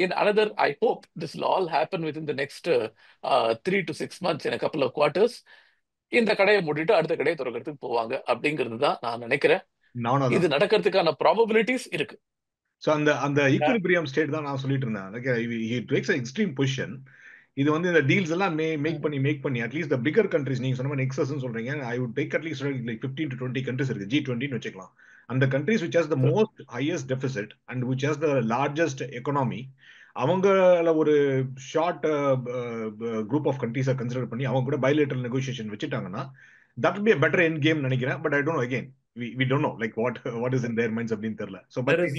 in another, I hope this will all happen within the next 3 to 6 months, in a couple of quarters, இந்த கடையை மூடிட்டு அடுத்த கடையை திறக்கிறதுக்கு போவாங்க அப்படிங்கிறது தான் நான் நினைக்கிறேன். இது நடக்கிறதுக்கான ப்ராபபிலிட்டிஸ் இருக்கு. ஸோ அந்த ஈக்குலிபிரியம் ஸ்டேட் தான் நான் சொல்லிட்டு இருந்தேன். எக்ஸ்ட்ரீம் பொசிஷன் இது வந்து இந்த டீல்ஸ் எல்லாம் மேக் பண்ணி அட்லீஸ்ட் பிகர் கண்ட்ரிஸ், நீங்க சொன்ன நெக்ஸஸ் சொல்றீங்க, I would take at least like 15 to 20 countries இருக்கு, G20 வச்சுக்கலாம். அந்த countries which has the most highest deficit and which has the largest economy, அவங்கள ஒரு ஷார்ட் குரூப் ஆஃப் கண்ட்ரிஸை கன்சிடர் பண்ணி அவங்க கூட பைலேட்டரல் நெகோசியேஷன் வச்சுட்டாங்கன்னா that will be a better end game நினைக்கிறேன். But I don't know, again we don't know like what is in their minds அப்படின்னு தெரியல. So but there is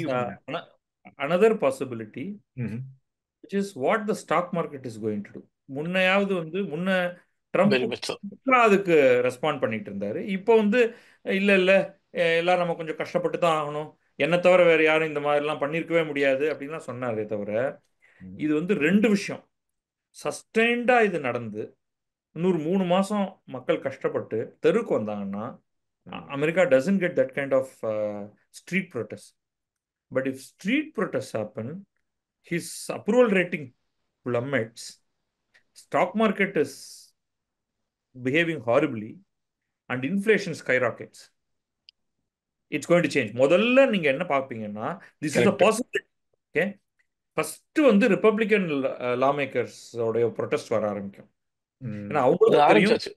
another possibility, which is what the stock market is going to do. முன்ன Trump அதுக்கு respond பண்ணிட்டு இருந்தாரு. இப்போ வந்து இல்ல எல்லாரும் நம்ம கொஞ்சம் கஷ்டப்பட்டு தான் ஆகணும், என்ன தவிர வேற யாரும் இந்த மாதிரிலாம் பண்ணியிருக்கவே முடியாது அப்படின்லாம் சொன்னாரே தவிர, இது வந்து ரெண்டு விஷயம். சஸ்டெயின்டா இது நடந்து இன்னொரு 3 மாசம் மக்கள் கஷ்டப்பட்டு தெருவுக்கு வந்தாங்கன்னா, ம். America doesn't get that kind of street protest. But if street protests happen, his approval rating plummets, stock market is behaving horribly, and inflation skyrockets. It's going to change. முதல்ல நீங்க என்ன பார்ப்பீங்கன்னா, this is the correct. possibility. Okay, first வந்து Republican லாமேக்கர்ஸ் உடைய protest வர ஆரம்பிக்கும். ம். ஏன்னா அது அவங்களுக்கும் தெரியும் ஆரம்பிச்சாச்சு.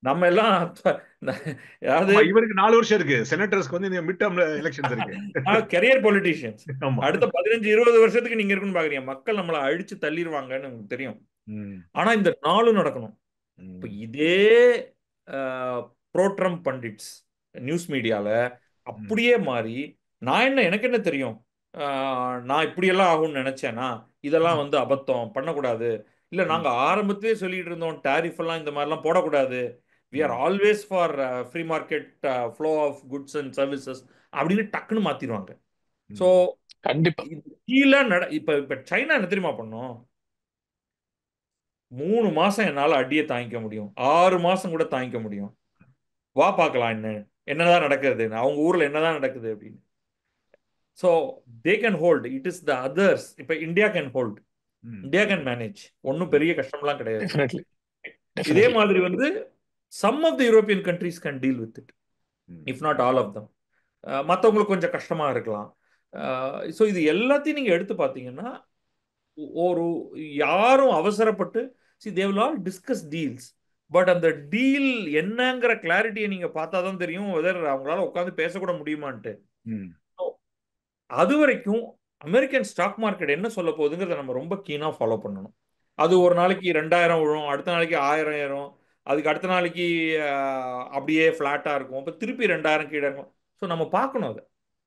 நம்ம எல்லாம் அதாவது ஆமா, இவருக்கு 4 வருஷம் இருக்கு. செனட்டர்ஸ்க்கு வந்து இந்த மிட் டேர்ம் எலெக்ஷன்ஸ் இருக்கு. Career politicians. ஆமா. அடுத்த 15-20 வருஷத்துக்கு நீங்க இருக்குன்னு பாக்குறீங்க. மக்கள் நம்மளை அழிச்சு தள்ளிடுவாங்கன்னு உங்களுக்கு தெரியும். ம். ஆனா இந்த நாளும் நடக்கணும். இப்ப ம். இதே ப்ரோ ட்ரம்ப் பண்டிட்ஸ் நியூஸ் மீடியால ம். அப்படியே மாறி, எனக்கு என்ன தெரியும், நான் இப்படியெல்லாம் ஆகும்னு நினைச்சேனா, இதெல்லாம் வந்து அபத்தம் பண்ணக்கூடாது, இல்ல ம். நாங்க ஆரம்பத்திலே சொல்லிட்டு இருந்தோம் டாரிஃப் எல்லாம் இந்த மாதிரிலாம் போடக்கூடாது, we are hmm. Always for free market flow of goods and services அப்படின்னு டக்குன்னு மாத்திடுவாங்க. ஸோ ம். கண்டிப்பா. கீழே இப்ப சைனா என்ன தெரியுமா பண்ணும்? 3 மாசம் என்னால அடியை தாங்கிக்க முடியும், 6 மாசம் கூட தாங்கிக்க முடியும், வா பார்க்கலாம் என்னதான் நடக்குது, அவங்க ஊர்ல என்னதான் நடக்குது அப்படின்னு. So they can hold, it is the others. இப்போ இந்தியா கேன் ஹோல்ட், ம். இந்தியா கேன் மேனேஜ், ஒன்றும் ம். பெரிய கஷ்டம்லாம் கிடையாது. டெஃபினெட்லி, இதே டெஃபினெட்லி. மாதிரி வந்து some of the European countries can deal with it, hmm. If not all of them. மற்றவங்களுக்கு கொஞ்சம் கஷ்டமா இருக்கலாம். ஸோ இது எல்லாத்தையும் நீங்க எடுத்து பார்த்தீங்கன்னா, ஒரு யாரும் அவசரப்பட்டு they will all discuss deals, but அந்த டீல் என்னங்கிற கிளாரிட்டியை நீங்க பார்த்தா தான் தெரியும் வெதர் அவங்களால உட்காந்து பேசக்கூட முடியுமான்ட்டு. ம். அது வரைக்கும் அமெரிக்கன் ஸ்டாக் மார்க்கெட் என்ன சொல்ல போகுதுங்கிறத நம்ம ரொம்ப கீனா ஃபாலோ பண்ணணும். அது ஒரு நாளைக்கு 2000 விழும், அடுத்த நாளைக்கு 1000 ஏறும், அதுக்கு அடுத்த நாளைக்கு அப்படியே ஃபிளாட்டா இருக்கும், அப்ப திருப்பி 2000 கீழே இருக்கும். ஸோ நம்ம பார்க்கணும் அது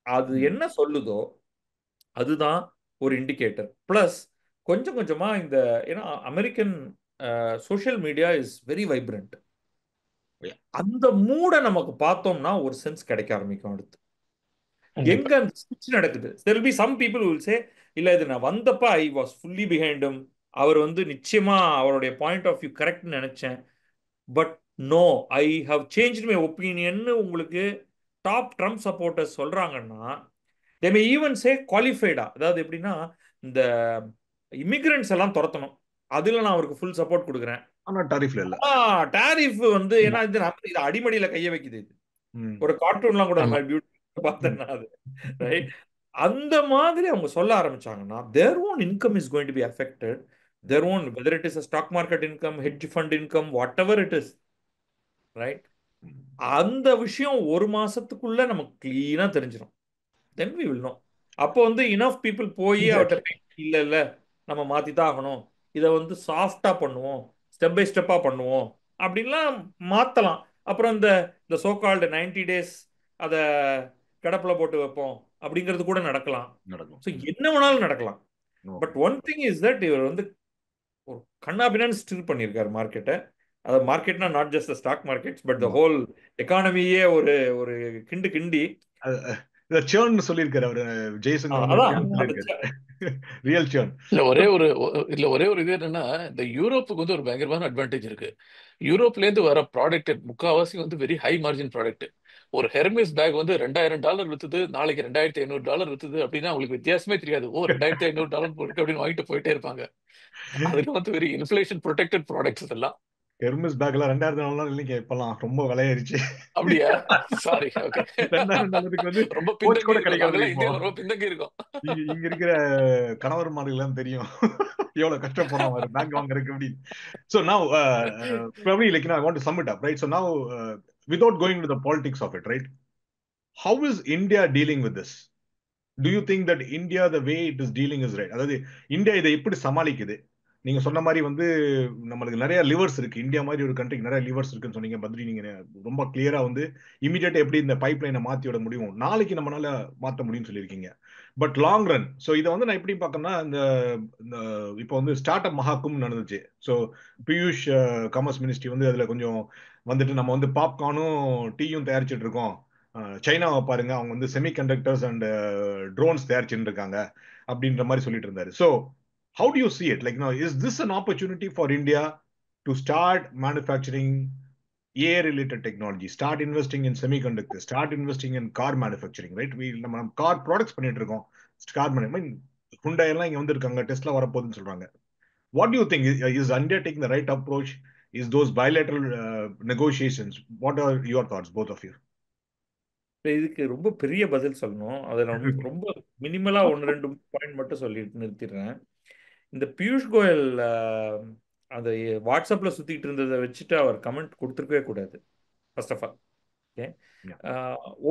அது ம். என்ன சொல்லுதோ அதுதான் ஒரு இண்டிகேட்டர். பிளஸ் கொஞ்சம் கொஞ்சமா இந்த, ஏன்னா American social media is very vibrant. Yeah. அந்த மூட நமக்கு பார்த்தோம்னா ஒரு சென்ஸ் கிடைக்க ஆரம்பிக்கும். அடுத்து கண்டிப்பா. எங்க அந்த ஸ்விட்ச் நடக்குது, there will be some people who will say, இல்ல இது நான் வந்தப்ப I was fully behind him, அவர் வந்து நிச்சயமா அவருடைய பாயிண்ட் ஆஃப் வியூ கரெக்ட்னு நினைச்சேன், but no I have changed my opinion உங்களுக்கு டாப் ட்ரம்ப் சப்போர்ட்டர்ஸ் சொல்றாங்கன்னா, they may even say குவாலிஃபைடா, அதாவது எப்படின்னா இந்த இமிகிரண்ட்ஸ் எல்லாம் துரத்தணும், அதுல நான் அவருக்கு ஃபுல் சப்போர்ட் கொடுக்குறேன். ஆனா டாரிஃப்ல இல்ல. டாரிஃப் வந்து ஆமா. ஏன்னா இது அடிமடியில கைய வைக்குது. இது ம். ஒரு கார்ட்டூன்லாம் கூட ஆமா. பியூட்டி பார்த்தேன்னா அது ரைட். அந்த மாதிரி அவங்க சொல்ல ஆரம்பிச்சாங்கன்னா their own income is going to be affected, their own, whether it is a stock market income, hedge fund income, whatever it is, right? ம். அந்த விஷயம் ஒரு மாசத்துக்குள்ள நமக்கு கிளீனா தெரிஞ்சிடும். then we will know. அப்போ வந்து enough people போய் அவர்கிட்ட எக்ஸாக்ட்லி. இல்ல இல்ல நம்ம மாத்தி தான் ஆகணும், இதை வந்து சாஃப்டா பண்ணுவோம், ஸ்டெப் பை ஸ்டெப்பா பண்ணுவோம் அப்படின்லாம் மாத்தலாம். அப்புறம் இந்த இந்த சோகால்டு 90 days அதை கிடப்புல போட்டு வைப்போம் அப்படிங்கிறது கூட நடக்கலாம். நடக்கும். ஸோ என்ன வேணாலும் நடக்கலாம். But okay. One thing is that இவர் வந்து ஒரு கண்ணாபின்னு ஸ்டில் பண்ணியிருக்காரு மார்க்கெட்டை. அது மார்க்கெட்னா not just the stock markets but the ஆமா. ஹோல் எக்கானமியே ஒரு ஒரு கிண்டி இத சேர்ன் சொல்லியிருக்காரு அவரு, ஜெய்சங்கர் வந்து அதான் சேர்ன் அந்த சொல்லியிருக்காரு. Real churn. இல்ல ஒரே ஒரு இது என்னன்னா, இந்த யூரோப்புக்கு வந்து ஒரு பயங்கரமான அட்வான்டேஜ் இருக்கு. யூரோப்ல இருந்து வர ப்ராடக்ட் முக்காவாசி வந்து வெரி ஹை மார்ஜின் ப்ராடக்ட். ஒரு ஹெர்மிஸ் பேக் வந்து $2000 வித்துது, நாளைக்கு $2500 வித்துது அப்படின்னா அவங்களுக்கு வித்தியாசமே தெரியாது. ஓ, $2500 போயிருக்கு அப்படின்னு வாங்கிட்டு போயிட்டே இருப்பாங்க. அதுக்கு வந்து வெரி இன்ஃபிளேஷன் ப்ரொடெக்டட் ப்ராடக்ட்ஸ் இதெல்லாம். ஹெர்மிஸ் பேக்ல 2000 இல்லைங்க, இப்பெல்லாம் ரொம்ப விலையேறிச்சு. அப்படியா? சாரி. ஓகே. $2000 வந்து ரொம்ப கோச் பின்தங்கி கூட இருக்கோம் கிடைக்கிறது நாங்கெல்லாம், இப்போ. இந்தியாவில் ரொம்ப பின்தங்கி இருக்கோம். இங்க இருக்கிற கணவர்மார்கள்லாம் தெரியும் எவ்வளவு கஷ்டப்படுறோம் ஒரு பேங்க் வாங்குறதுக்கு அப்படின்னு. So now probably like I want to sum it up, right? So now without going into the politics of it, right? How is India dealing with this? Do you think that India the way it is dealing is right? அதாவது India இதை எப்படி சமாளிக்குது? நீங்க சொன்ன மாதிரி வந்து நம்மளுக்கு நிறைய levers இருக்கு, இந்தியா மாதிரி ஒரு கண்ட்ரிக்கு நிறைய லிவர்ஸ் இருக்குன்னு சொன்னீங்க பத்ரி. நீங்க ரொம்ப கிளியரா வந்து இமீடியட்டா எப்படி இந்த பைப் லைனை மாத்தி விட முடியும், நாளைக்கு நம்மளால மாற்ற முடியும்னு சொல்லியிருக்கீங்க. பட் லாங் ரன், ஸோ இதை வந்து நான் எப்படி பார்க்கணும்னா, இந்த இப்போ வந்து ஸ்டார்ட் அப் மஹாக்கும் நடந்துச்சு. ஸோ பியூஷ் காமர்ஸ் மினிஸ்ட்ரி வந்து அதுல கொஞ்சம் வந்துட்டு நம்ம வந்து பாப்கார்னும் டீயும் தயாரிச்சுட்டு இருக்கோம், சைனாவை பாருங்க அவங்க வந்து செமி கண்டக்டர்ஸ் அண்ட் ட்ரோன்ஸ் தயாரிச்சுட்டு இருக்காங்க அப்படின்ற மாதிரி சொல்லிட்டு இருந்தாரு. So how do you see it? Like, now, is this an opportunity for India to start manufacturing AI-related technology, start investing in semiconductors, start investing in car manufacturing, right? நம்ம car products பண்ணிட்டு இருக்கோம். Car Hyundai எல்லாம் இங்க வந்திருக்காங்க, Tesla வரப்போகுதுன்னு சொல்றாங்க. What do you think? Is India taking the right approach? Is those bilateral negotiations? What are your thoughts, both of you? இதுக்கு ரொம்ப பெரிய பதில் சொல்லணும். அதை நான் ரொம்ப மினிமலா ஒன்று ரெண்டு பாயிண்ட் மட்டும் சொல்லிட்டு நிறுத்திடுறேன். இந்த பியூஷ் கோயல் அந்த வாட்ஸ்அப்ல சுத்திட்டு இருந்ததை வச்சுட்டு அவர் கமெண்ட் கொடுத்துருக்கவே கூடாது. First of all, okay.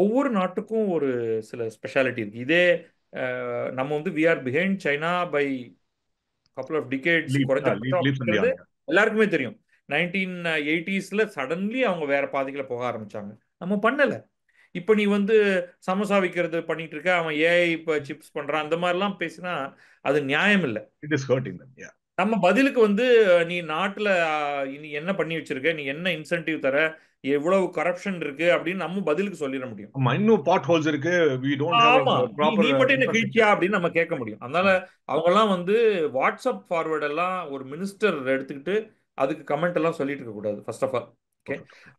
ஒவ்வொரு நாட்டுக்கும் ஒரு சில ஸ்பெஷாலிட்டி இருக்கு. இதே நம்ம வந்து we are behind China by couple of decades குறைஞ்சபட்சம் அப்படிங்கிறது எல்லாருக்குமே தெரியும். 1980s சடன்லி அவங்க வேற பாதைகளை போக ஆரம்பிச்சாங்க. நம்ம பண்ணல. இப்போ நீ வந்து சமோசா விற்கிறது பண்ணிட்டு இருக்க, அவன் ஏஐ இப்போ சிப்ஸ் பண்றான், அந்த மாதிரிலாம் பேசினா அது நியாயம் இல்லை. It is hurting them. Yeah. நம்ம பதிலுக்கு வந்து நீ நாட்டில் நீ என்ன பண்ணி வச்சிருக்க, நீ என்ன இன்சென்டிவ் தர, எவ்வளவு கரப்ஷன் இருக்கு அப்படின்னு நம்ம பதிலுக்கு சொல்லிட முடியும். இன்னும் பாட் ஹோல்ஸ் இருக்கு, we don't have ஆமா, a proper நீ மட்டும் என்ன கீழ்ச்சியா அப்படின்னு நம்ம கேட்க முடியும். அதனால அவங்கெல்லாம் வந்து வாட்ஸ்அப் ஃபார்வர்ட் எல்லாம் ஒரு மினிஸ்டர் எடுத்துக்கிட்டு அதுக்கு கமெண்ட் எல்லாம் சொல்லிட்டு இருக்க கூடாது. First of all, okay.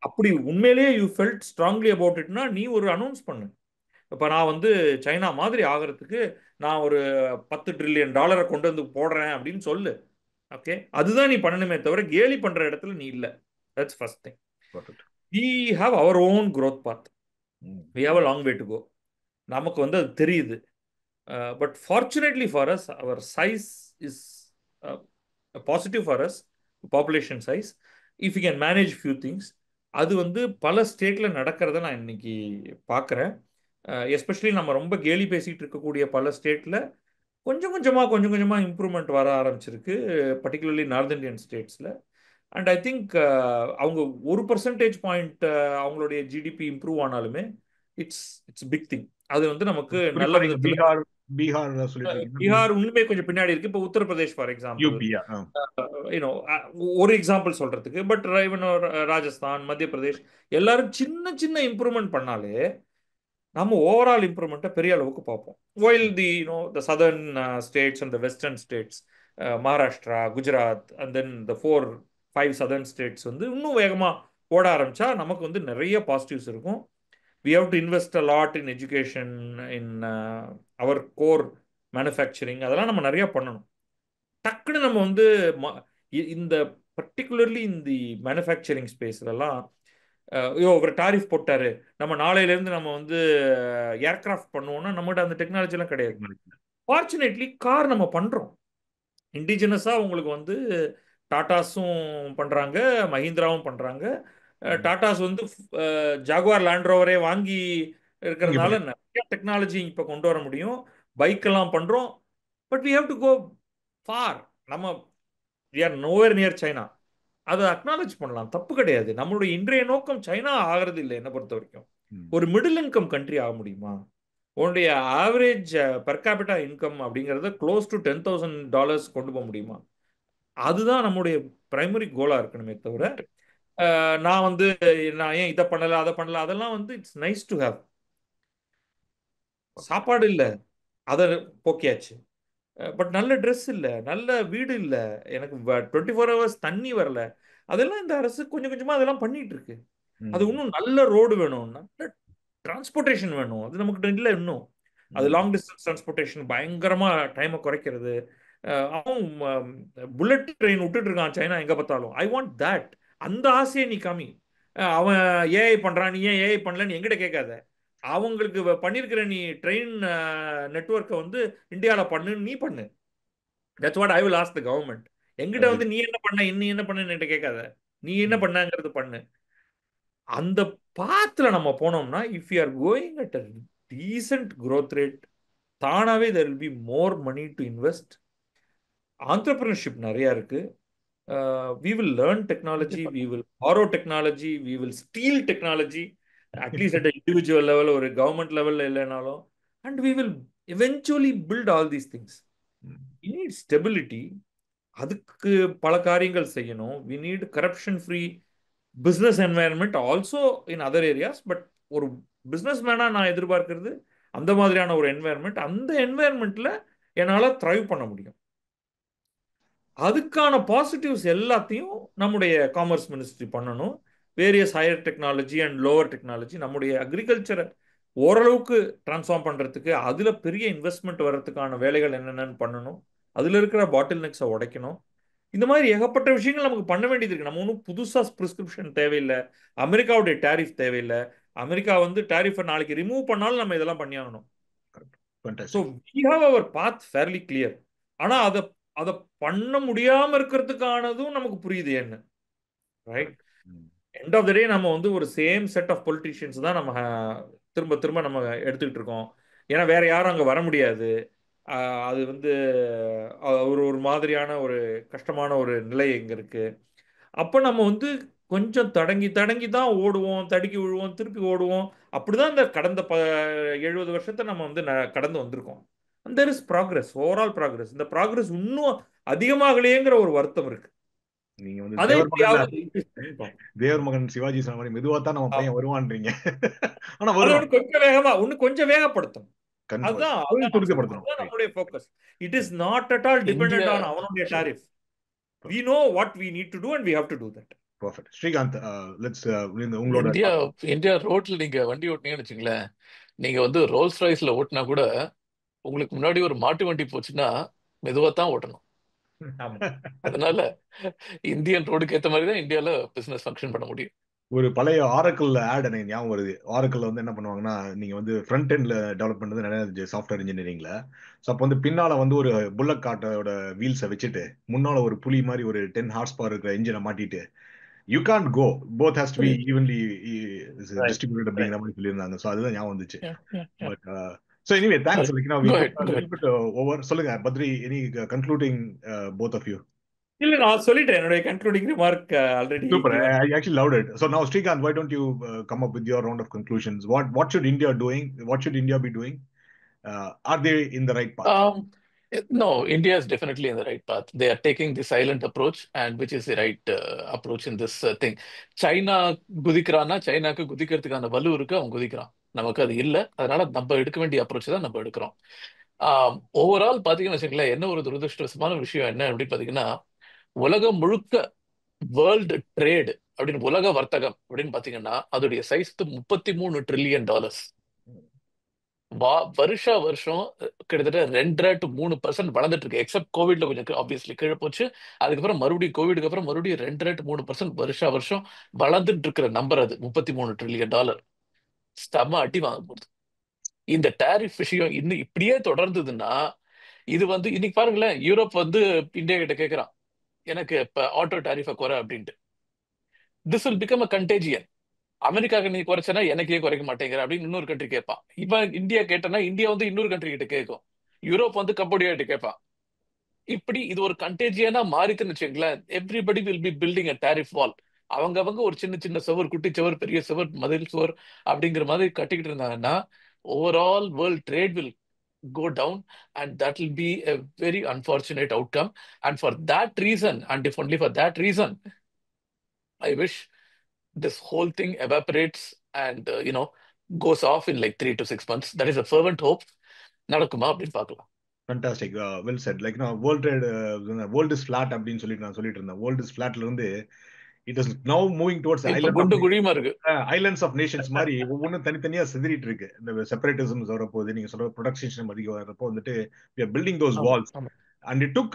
அப்படி உண்மையிலேயே யூ ஃபெல்ட் ஸ்ட்ராங்லி அபவுட் இட்னா நீ ஒரு அனௌன்ஸ் பண்ணு. இப்போ நான் வந்து சைனா மாதிரி ஆகிறதுக்கு நான் ஒரு $10 trillion கொண்டு வந்து போடுறேன் அப்படின்னு சொல்லு. ஓகே, அதுதான் நீ பண்ணணுமே தவிர கேலி பண்ற இடத்துல நீ இல்லை. That's first thing. We have our own growth path. We have a long way to go. நமக்கு வந்து அது தெரியுது. But fortunately for us our size is positive for us, population size. If you can manage few things, அது வந்து பல ஸ்டேட்ல நடக்கிறத நான் இன்னைக்கு பார்க்குறேன். எஸ்பெஷலி நம்ம ரொம்ப கேலி பேசிகிட்டு இருக்கக்கூடிய பல ஸ்டேட்டில் கொஞ்சம் கொஞ்சமாக இம்ப்ரூவ்மெண்ட் வர ஆரம்பிச்சிருக்கு, பர்டிகுலர்லி நார்த் இந்தியன் ஸ்டேட்ஸில். அண்ட் ஐ திங்க் அவங்க 1% பாயிண்ட் அவங்களுடைய ஜிடிபி இம்ப்ரூவ் ஆனாலுமே இட்ஸ் பிக் திங். அது வந்து நமக்கு நல்ல விதத்தில் பீகார் உண்மையே கொஞ்சம் பின்னாடி இருக்கு. இப்போ உத்தரப்பிரதேஷ் ஃபார் எக்ஸாம்பிள், ஒரு எக்ஸாம்பிள் சொல்றதுக்கு. பட் ராஜஸ்தான், மத்திய பிரதேஷ் எல்லாரும் சின்ன இம்ப்ரூவ்மெண்ட் பண்ணாலே நம்ம ஓவரால் இம்ப்ரூவ்மெண்ட்டை பெரிய அளவுக்கு பார்ப்போம். While the southern states and the western states, Maharashtra, Gujarat and then the 4-5 southern states வந்து இன்னும் வேகமாக ஓட ஆரம்பிச்சா நமக்கு வந்து நிறைய பாசிட்டிவ்ஸ் இருக்கும். We have to invest a lot in education, in our core manufacturing. அதெல்லாம் நம்ம நிறைய பண்ணணும். டக்குன்னு நம்ம வந்து இந்த பர்டிகுலர்லி இந்த மேனுஃபேக்சரிங் ஸ்பேஸ்லலாம் ஒரு டாரிஃப் போட்டாரு, நம்ம நாளையிலேருந்து நம்ம வந்து ஏர்கிராஃப்ட் பண்ணுவோம்னா நம்மகிட்ட அந்த டெக்னாலஜிலாம் கிடையாது. ஃபார்ச்சுனேட்லி கார் நம்ம பண்ணுறோம். இண்டிஜினஸாக உங்களுக்கு வந்து டாட்டாஸும் பண்ணுறாங்க, மஹிந்திராவும் பண்ணுறாங்க. டாட்டாஸ் வந்து ஜாகுவார் லேண்ட் ரோவரே வாங்கி இருக்கிறதுனால நிறைய டெக்னாலஜி இப்போ கொண்டு வர முடியும். பைக்கெல்லாம் பண்ணுறோம். But we have to go far. நம்ம we are nowhere near China. அதை அக்னாலேஜ் பண்ணலாம், தப்பு கிடையாது. நம்மளுடைய இன்றைய நோக்கம் சைனா ஆகிறது இல்லை. என்னை பொறுத்த வரைக்கும் ஒரு மிடில் இன்கம் கண்ட்ரி ஆக முடியுமா? உன்னுடைய ஆவரேஜ் பெர் கேபிட்டா இன்கம் அப்படிங்கிறத க்ளோஸ் டு $10,000 கொண்டு போக முடியுமா? அதுதான் நம்முடைய பிரைமரி கோலா இருக்கணுமே தவிர நான் வந்து நான் ஏன் இதை பண்ணல அதை பண்ணல அதெல்லாம் வந்து இட்ஸ் நைஸ் டு ஹேவ். சாப்பாடு இல்லை, அதை போக்கியாச்சு. பட் நல்ல ட்ரெஸ் இல்லை, நல்ல வீடு இல்லை, எனக்கு 24 hours தண்ணி வரல. அதெல்லாம் இந்த அரசு கொஞ்சம் கொஞ்சமாக அதெல்லாம் பண்ணிட்டு இருக்கு. அது இன்னும் நல்ல ரோடு வேணும், நல்ல டிரான்ஸ்போர்ட்டேஷன் வேணும். அது நமக்கு இல்லை இன்னும். அது லாங் டிஸ்டன்ஸ் டிரான்ஸ்போர்ட்டேஷன் பயங்கரமாக டைமை குறைக்கிறது. அவன் புல்லட் ட்ரெயின் விட்டுட்டு இருக்கான் சைனா எங்கே பார்த்தாலும். I want that. அந்த ஆசையை நீ காமி. அவன் ஏஐ பண்ணுறான், நீ ஏன் ஏஐ பண்ணலன்னு எங்கிட்ட கேட்காத. அவங்களுக்கு பண்ணியிருக்கிற நீ ட்ரெயின் நெட்வொர்க்கை வந்து இந்தியாவில் பண்ணுன்னு நீ பண்ணு. That's what I will ask the government. எங்கிட்ட வந்து நீ என்ன பண்ண, இன்னும் என்ன பண்ணு என்கிட்ட கேட்காத. நீ என்ன பண்ணங்கிறது பண்ணு. அந்த பாத்துல நம்ம போனோம்னா if you are going at a decent growth rate, தானாவே there will be more money to invest. entrepreneurship நிறைய இருக்கு. We will learn technology, we will borrow technology, we will steal technology, at least at an individual level or a government level இல்லைனாலும். And we will eventually build all these things. We need stability. அதுக்கு பல காரியங்கள் செய்யணும். We need corruption free business environment also in other areas. But ஒரு business மேனா நான் எதிர்பார்க்கிறது அந்த மாதிரியான ஒரு என்வாயர்மெண்ட். அந்த என்வாயர்மெண்ட்ல என்னால் த்ரைவ் பண்ண முடியும். அதுக்கான பாசிட்டிவ்ஸ் எல்லாத்தையும் நம்முடைய காமர்ஸ் மினிஸ்ட்ரி பண்ணணும். Various higher technology and lower technology நம்முடைய அக்ரிகல்ச்சரை ஓரளவுக்கு டிரான்ஸ்ஃபார்ம் பண்ணுறதுக்கு அதில் பெரிய இன்வெஸ்ட்மெண்ட் வர்றதுக்கான வேலைகள் என்னென்னு பண்ணணும். அதில் இருக்கிற பாட்டில் நெக்ஸை உடைக்கணும். இந்த மாதிரி ஏகப்பட்ட விஷயங்கள் நமக்கு பண்ண வேண்டியது இருக்கு. நம்ம ஒன்றும் புதுசாக ப்ரிஸ்கிரிப்ஷன் தேவையில்லை. அமெரிக்காவுடைய டேரிஃப் தேவையில்லை. அமெரிக்கா வந்து டேரிஃபை நாளைக்கு ரிமூவ் பண்ணாலும் நம்ம இதெல்லாம் பண்ணி ஆகணும். So we have our path fairly clear. ஆனால் அதை அதை பண்ண முடியாமல் இருக்கிறதுக்கானதும் நமக்கு புரியுது என்ன, right? End of the day நம்ம வந்து ஒரு சேம் செட் ஆஃப் பொலிட்டீஷியன்ஸ் தான் நம்ம திரும்ப திரும்ப நம்ம எடுத்துக்கிட்டு இருக்கோம். ஏன்னா வேற யாரும் அங்கே வர முடியாது. அது வந்து ஒரு ஒரு மாதிரியான ஒரு கஷ்டமான ஒரு நிலை இங்கே இருக்கு. அப்போ நம்ம வந்து கொஞ்சம் தடங்கி தடங்கி தான் ஓடுவோம், தடுக்கி விழுவோம், திருப்பி ஓடுவோம். அப்படிதான் இந்த கடந்த 70 வருஷத்தை நம்ம வந்து கடந்து வந்திருக்கோம். And there is progress, overall progress. இந்த ப்ராக்ரஸ் இன்னும் அதிகமாகலையேங்கிற ஒரு வருத்தம் இருக்கு. நீங்க வந்து அதை எப்படியாவது தேவர் மகன் சிவாஜி சொன்ன மாதிரி மெதுவா தான் நம்ம பையன் வருவான்றீங்க. ஆனா அதோட கொஞ்சம் வேகமா இன்னும் கொஞ்சம் வேகப்படுத்தும். அதுதான் துரிதப்படுத்தணும். நம்மளுடைய focus. It is not at all dependent on அவனுடைய tariff. We know what we need to do and we have to do that. Perfect. Srikanth, let's உங்களோட இந்தியா ரோட்ல நீங்க வண்டி ஓட்டுனீங்கன்னு வச்சுங்களேன், நீங்க வந்து ரோல்ஸ் ராய்ஸ்ல ஓட்டினா கூட உங்களுக்கு முன்னாடி ஒரு மாட்டு வண்டி போச்சுன்னா மெதுவா தான் ஓட்டணும். அதனால இந்தியன் ரோடுக்கு ஏற்ற மாதிரி தான் இந்தியால பிசினஸ் ஃபங்க்ஷன் பண்ண முடியும். ஒரு பழைய ஆரக்கிள் ஆட் எனக்கு ஞாபகம் வருது. ஆரக்கிள் வந்து என்ன பண்ணுவாங்கன்னா, நீங்க வந்து ஃப்ரண்ட் எண்ட்ல டெவலப் பண்ணது நிறைய சாஃப்ட்வேர் இன்ஜினியரிங்ல. ஸோ அப்போ வந்து பின்னால வந்து ஒரு புல்லட் கார்ட்டோட வீல்ஸை வச்சுட்டு முன்னால ஒரு புலி மாதிரி ஒரு 10 ஹார்ஸ் பவர் இருக்கிற இன்ஜினை மாட்டிட்டு you can't go, both has to be evenly distributed அப்படிங்கிற மாதிரி சொல்லியிருந்தாங்க. ஸோ அதுதான் ஞாபகம் வந்துச்சு. But so anyway thanks. Over. சொல்லுங்க Badri, any concluding both of you? இல்ல நான் சொல்லிட்டேன் என்னோட concluding remark already. Super. I actually loved it. So now Srikanth, why don't you come up with your round of conclusions? What should India be doing? Are they in the right path? No, India is definitely in the right path. They are taking the silent approach, and which is the right approach in this thing. China குதிக்கிறான்னா சைனாக்கு குதிக்கிறதுக்கான வலு இருக்கு, அவன் குதிக்கிறான். நமக்கு அது இல்லை. அதனால நம்ம எடுக்க வேண்டிய அப்ரோச் தான் நம்ம எடுக்கிறோம். ஓவரால் பார்த்தீங்கன்னு வச்சுங்களேன், என்ன ஒரு துரதிருஷ்டமான விஷயம் என்ன அப்படின்னு பார்த்தீங்கன்னா, உலகம் முழுக்க வேர்ல்டு ட்ரேடு அப்படின்னு உலக வர்த்தகம் அப்படின்னு பாத்தீங்கன்னா அதோடைய சைஸ் $33 trillion. வருஷம் கிட்டத்தட்ட 2 to 3% வளர்ந்துட்டு இருக்கு. எக்ஸப்ட் கோவிட்ல கொஞ்சம் ஆப்வியஸ்லி கீழே போச்சு. அதுக்கப்புறம் மறுபடியும் கோவிடுக்கு அப்புறம் மறுபடியும் 2 to 3% வருஷம் வளர்ந்துட்டு இருக்கிற நம்பர் அது $33 trillion. ஸ்டம அடி வாங்க போகுது. இந்த டேரிஃப் விஷயம் இன்னும் இப்படியே தொடர்ந்ததுன்னா இது வந்து இன்னைக்கு பாருங்களேன், யூரோப் வந்து இந்தியா கிட்ட கேட்கறான், எனக்கு இப்ப ஆட்டோ டேரிஃபை குறை அப்படின்ட்டு. This will become a contagion. அமெரிக்காவுக்கு நீ குறைச்சனா எனக்கே குறைக்க மாட்டேங்கிற அப்படின்னு இன்னொரு கண்ட்ரி கேட்பான். இவன் இந்தியா கேட்டனா இந்தியா வந்து இன்னொரு கண்ட்ரி கிட்ட கேட்கும். யூரோப் வந்து கம்போடியா கிட்ட கேட்பான். இப்படி இது ஒரு கண்டேஜியனா மாறித்துன்னு வச்சுங்களேன். Everybody will be building a tariff wall. அவங்க ஒரு சின்ன சின்ன சுவர், குட்டி சுவர், பெரிய சுவர், மதில் சுவர் அப்படிங்கிற மாதிரி கட்டிக்கிட்டு இருந்தாங்கன்னா overall world trade will go down, and that will be a very unfortunate outcome. And for that reason, and if only for that reason, I wish this whole thing evaporates and goes off in like 3 to 6 months. That is a fervent hope. நடக்குமா அப்படின்னு பார்க்கலாம். Fantastic. Well said. Like world trade, world is flat அப்படின்னு சொல்லிட்டு நான் சொல்லிட்டு இருந்தேன். World is flatல இருந்து it is now moving towards islands of nations மாதிரி ஒவ்வொன்றும் தனித்தனியா சிதறிட்டு இருக்கு. இந்த செப்பரேட்டிசம் வரப்போகுது, நீங்க சொல்ற ப்ரொடக்ஷன் அதிகம் வரப்போ வந்துட்டு we are building those walls. And it took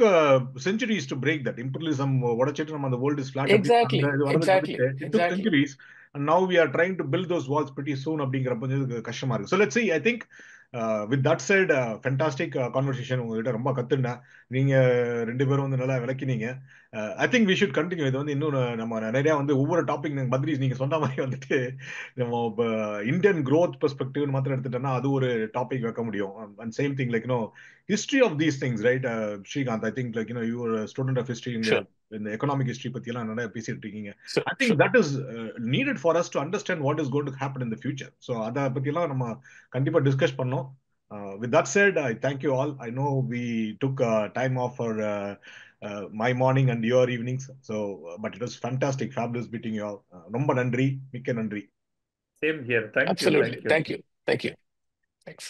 centuries to break that. Imperialism உடைச்சிட்டு நம்ம அந்த world is flat exactly. It took centuries. And now we are trying to build those walls pretty soon அப்படிங்கிறப்ப கஷ்டமா இருக்கு. So let's see. I think with that said, fantastic conversation. உங்ககிட்ட ரொம்ப கத்துனா நீங்க ரெண்டு பேரும் வந்து நல்லா விளக்கினீங்க. I think we should continue. இது வந்து இன்னும் நம்ம நிறைய வந்து ஒவ்வொரு டாபிக் பத்ரி நீங்க சொன்ன மாதிரி வந்துட்டு நம்ம இந்தியன் growth perspective மாத்திரம் எடுத்துட்டோம்னா அது ஒரு டாபிக் வைக்க முடியும். And same thing like history of these things, right? Srikanth, I think like you are a student of history in the economic history பத்தி எல்லாம் நிறைய பேசிட்டு இருக்கீங்க. I think that is needed for us to understand what is going to happen in the future. So அத பத்தி எல்லாம் நம்ம கண்டிப்பா டிஸ்கஸ் பண்ணோம். With that said, I thank you all. I know we took time off for my morning and your evenings. So, but it was fantastic, fabulous meeting you all. ரொம்ப நன்றி, மிக்க நன்றி. Same here. Thank you. Absolutely. Thank you. Thanks.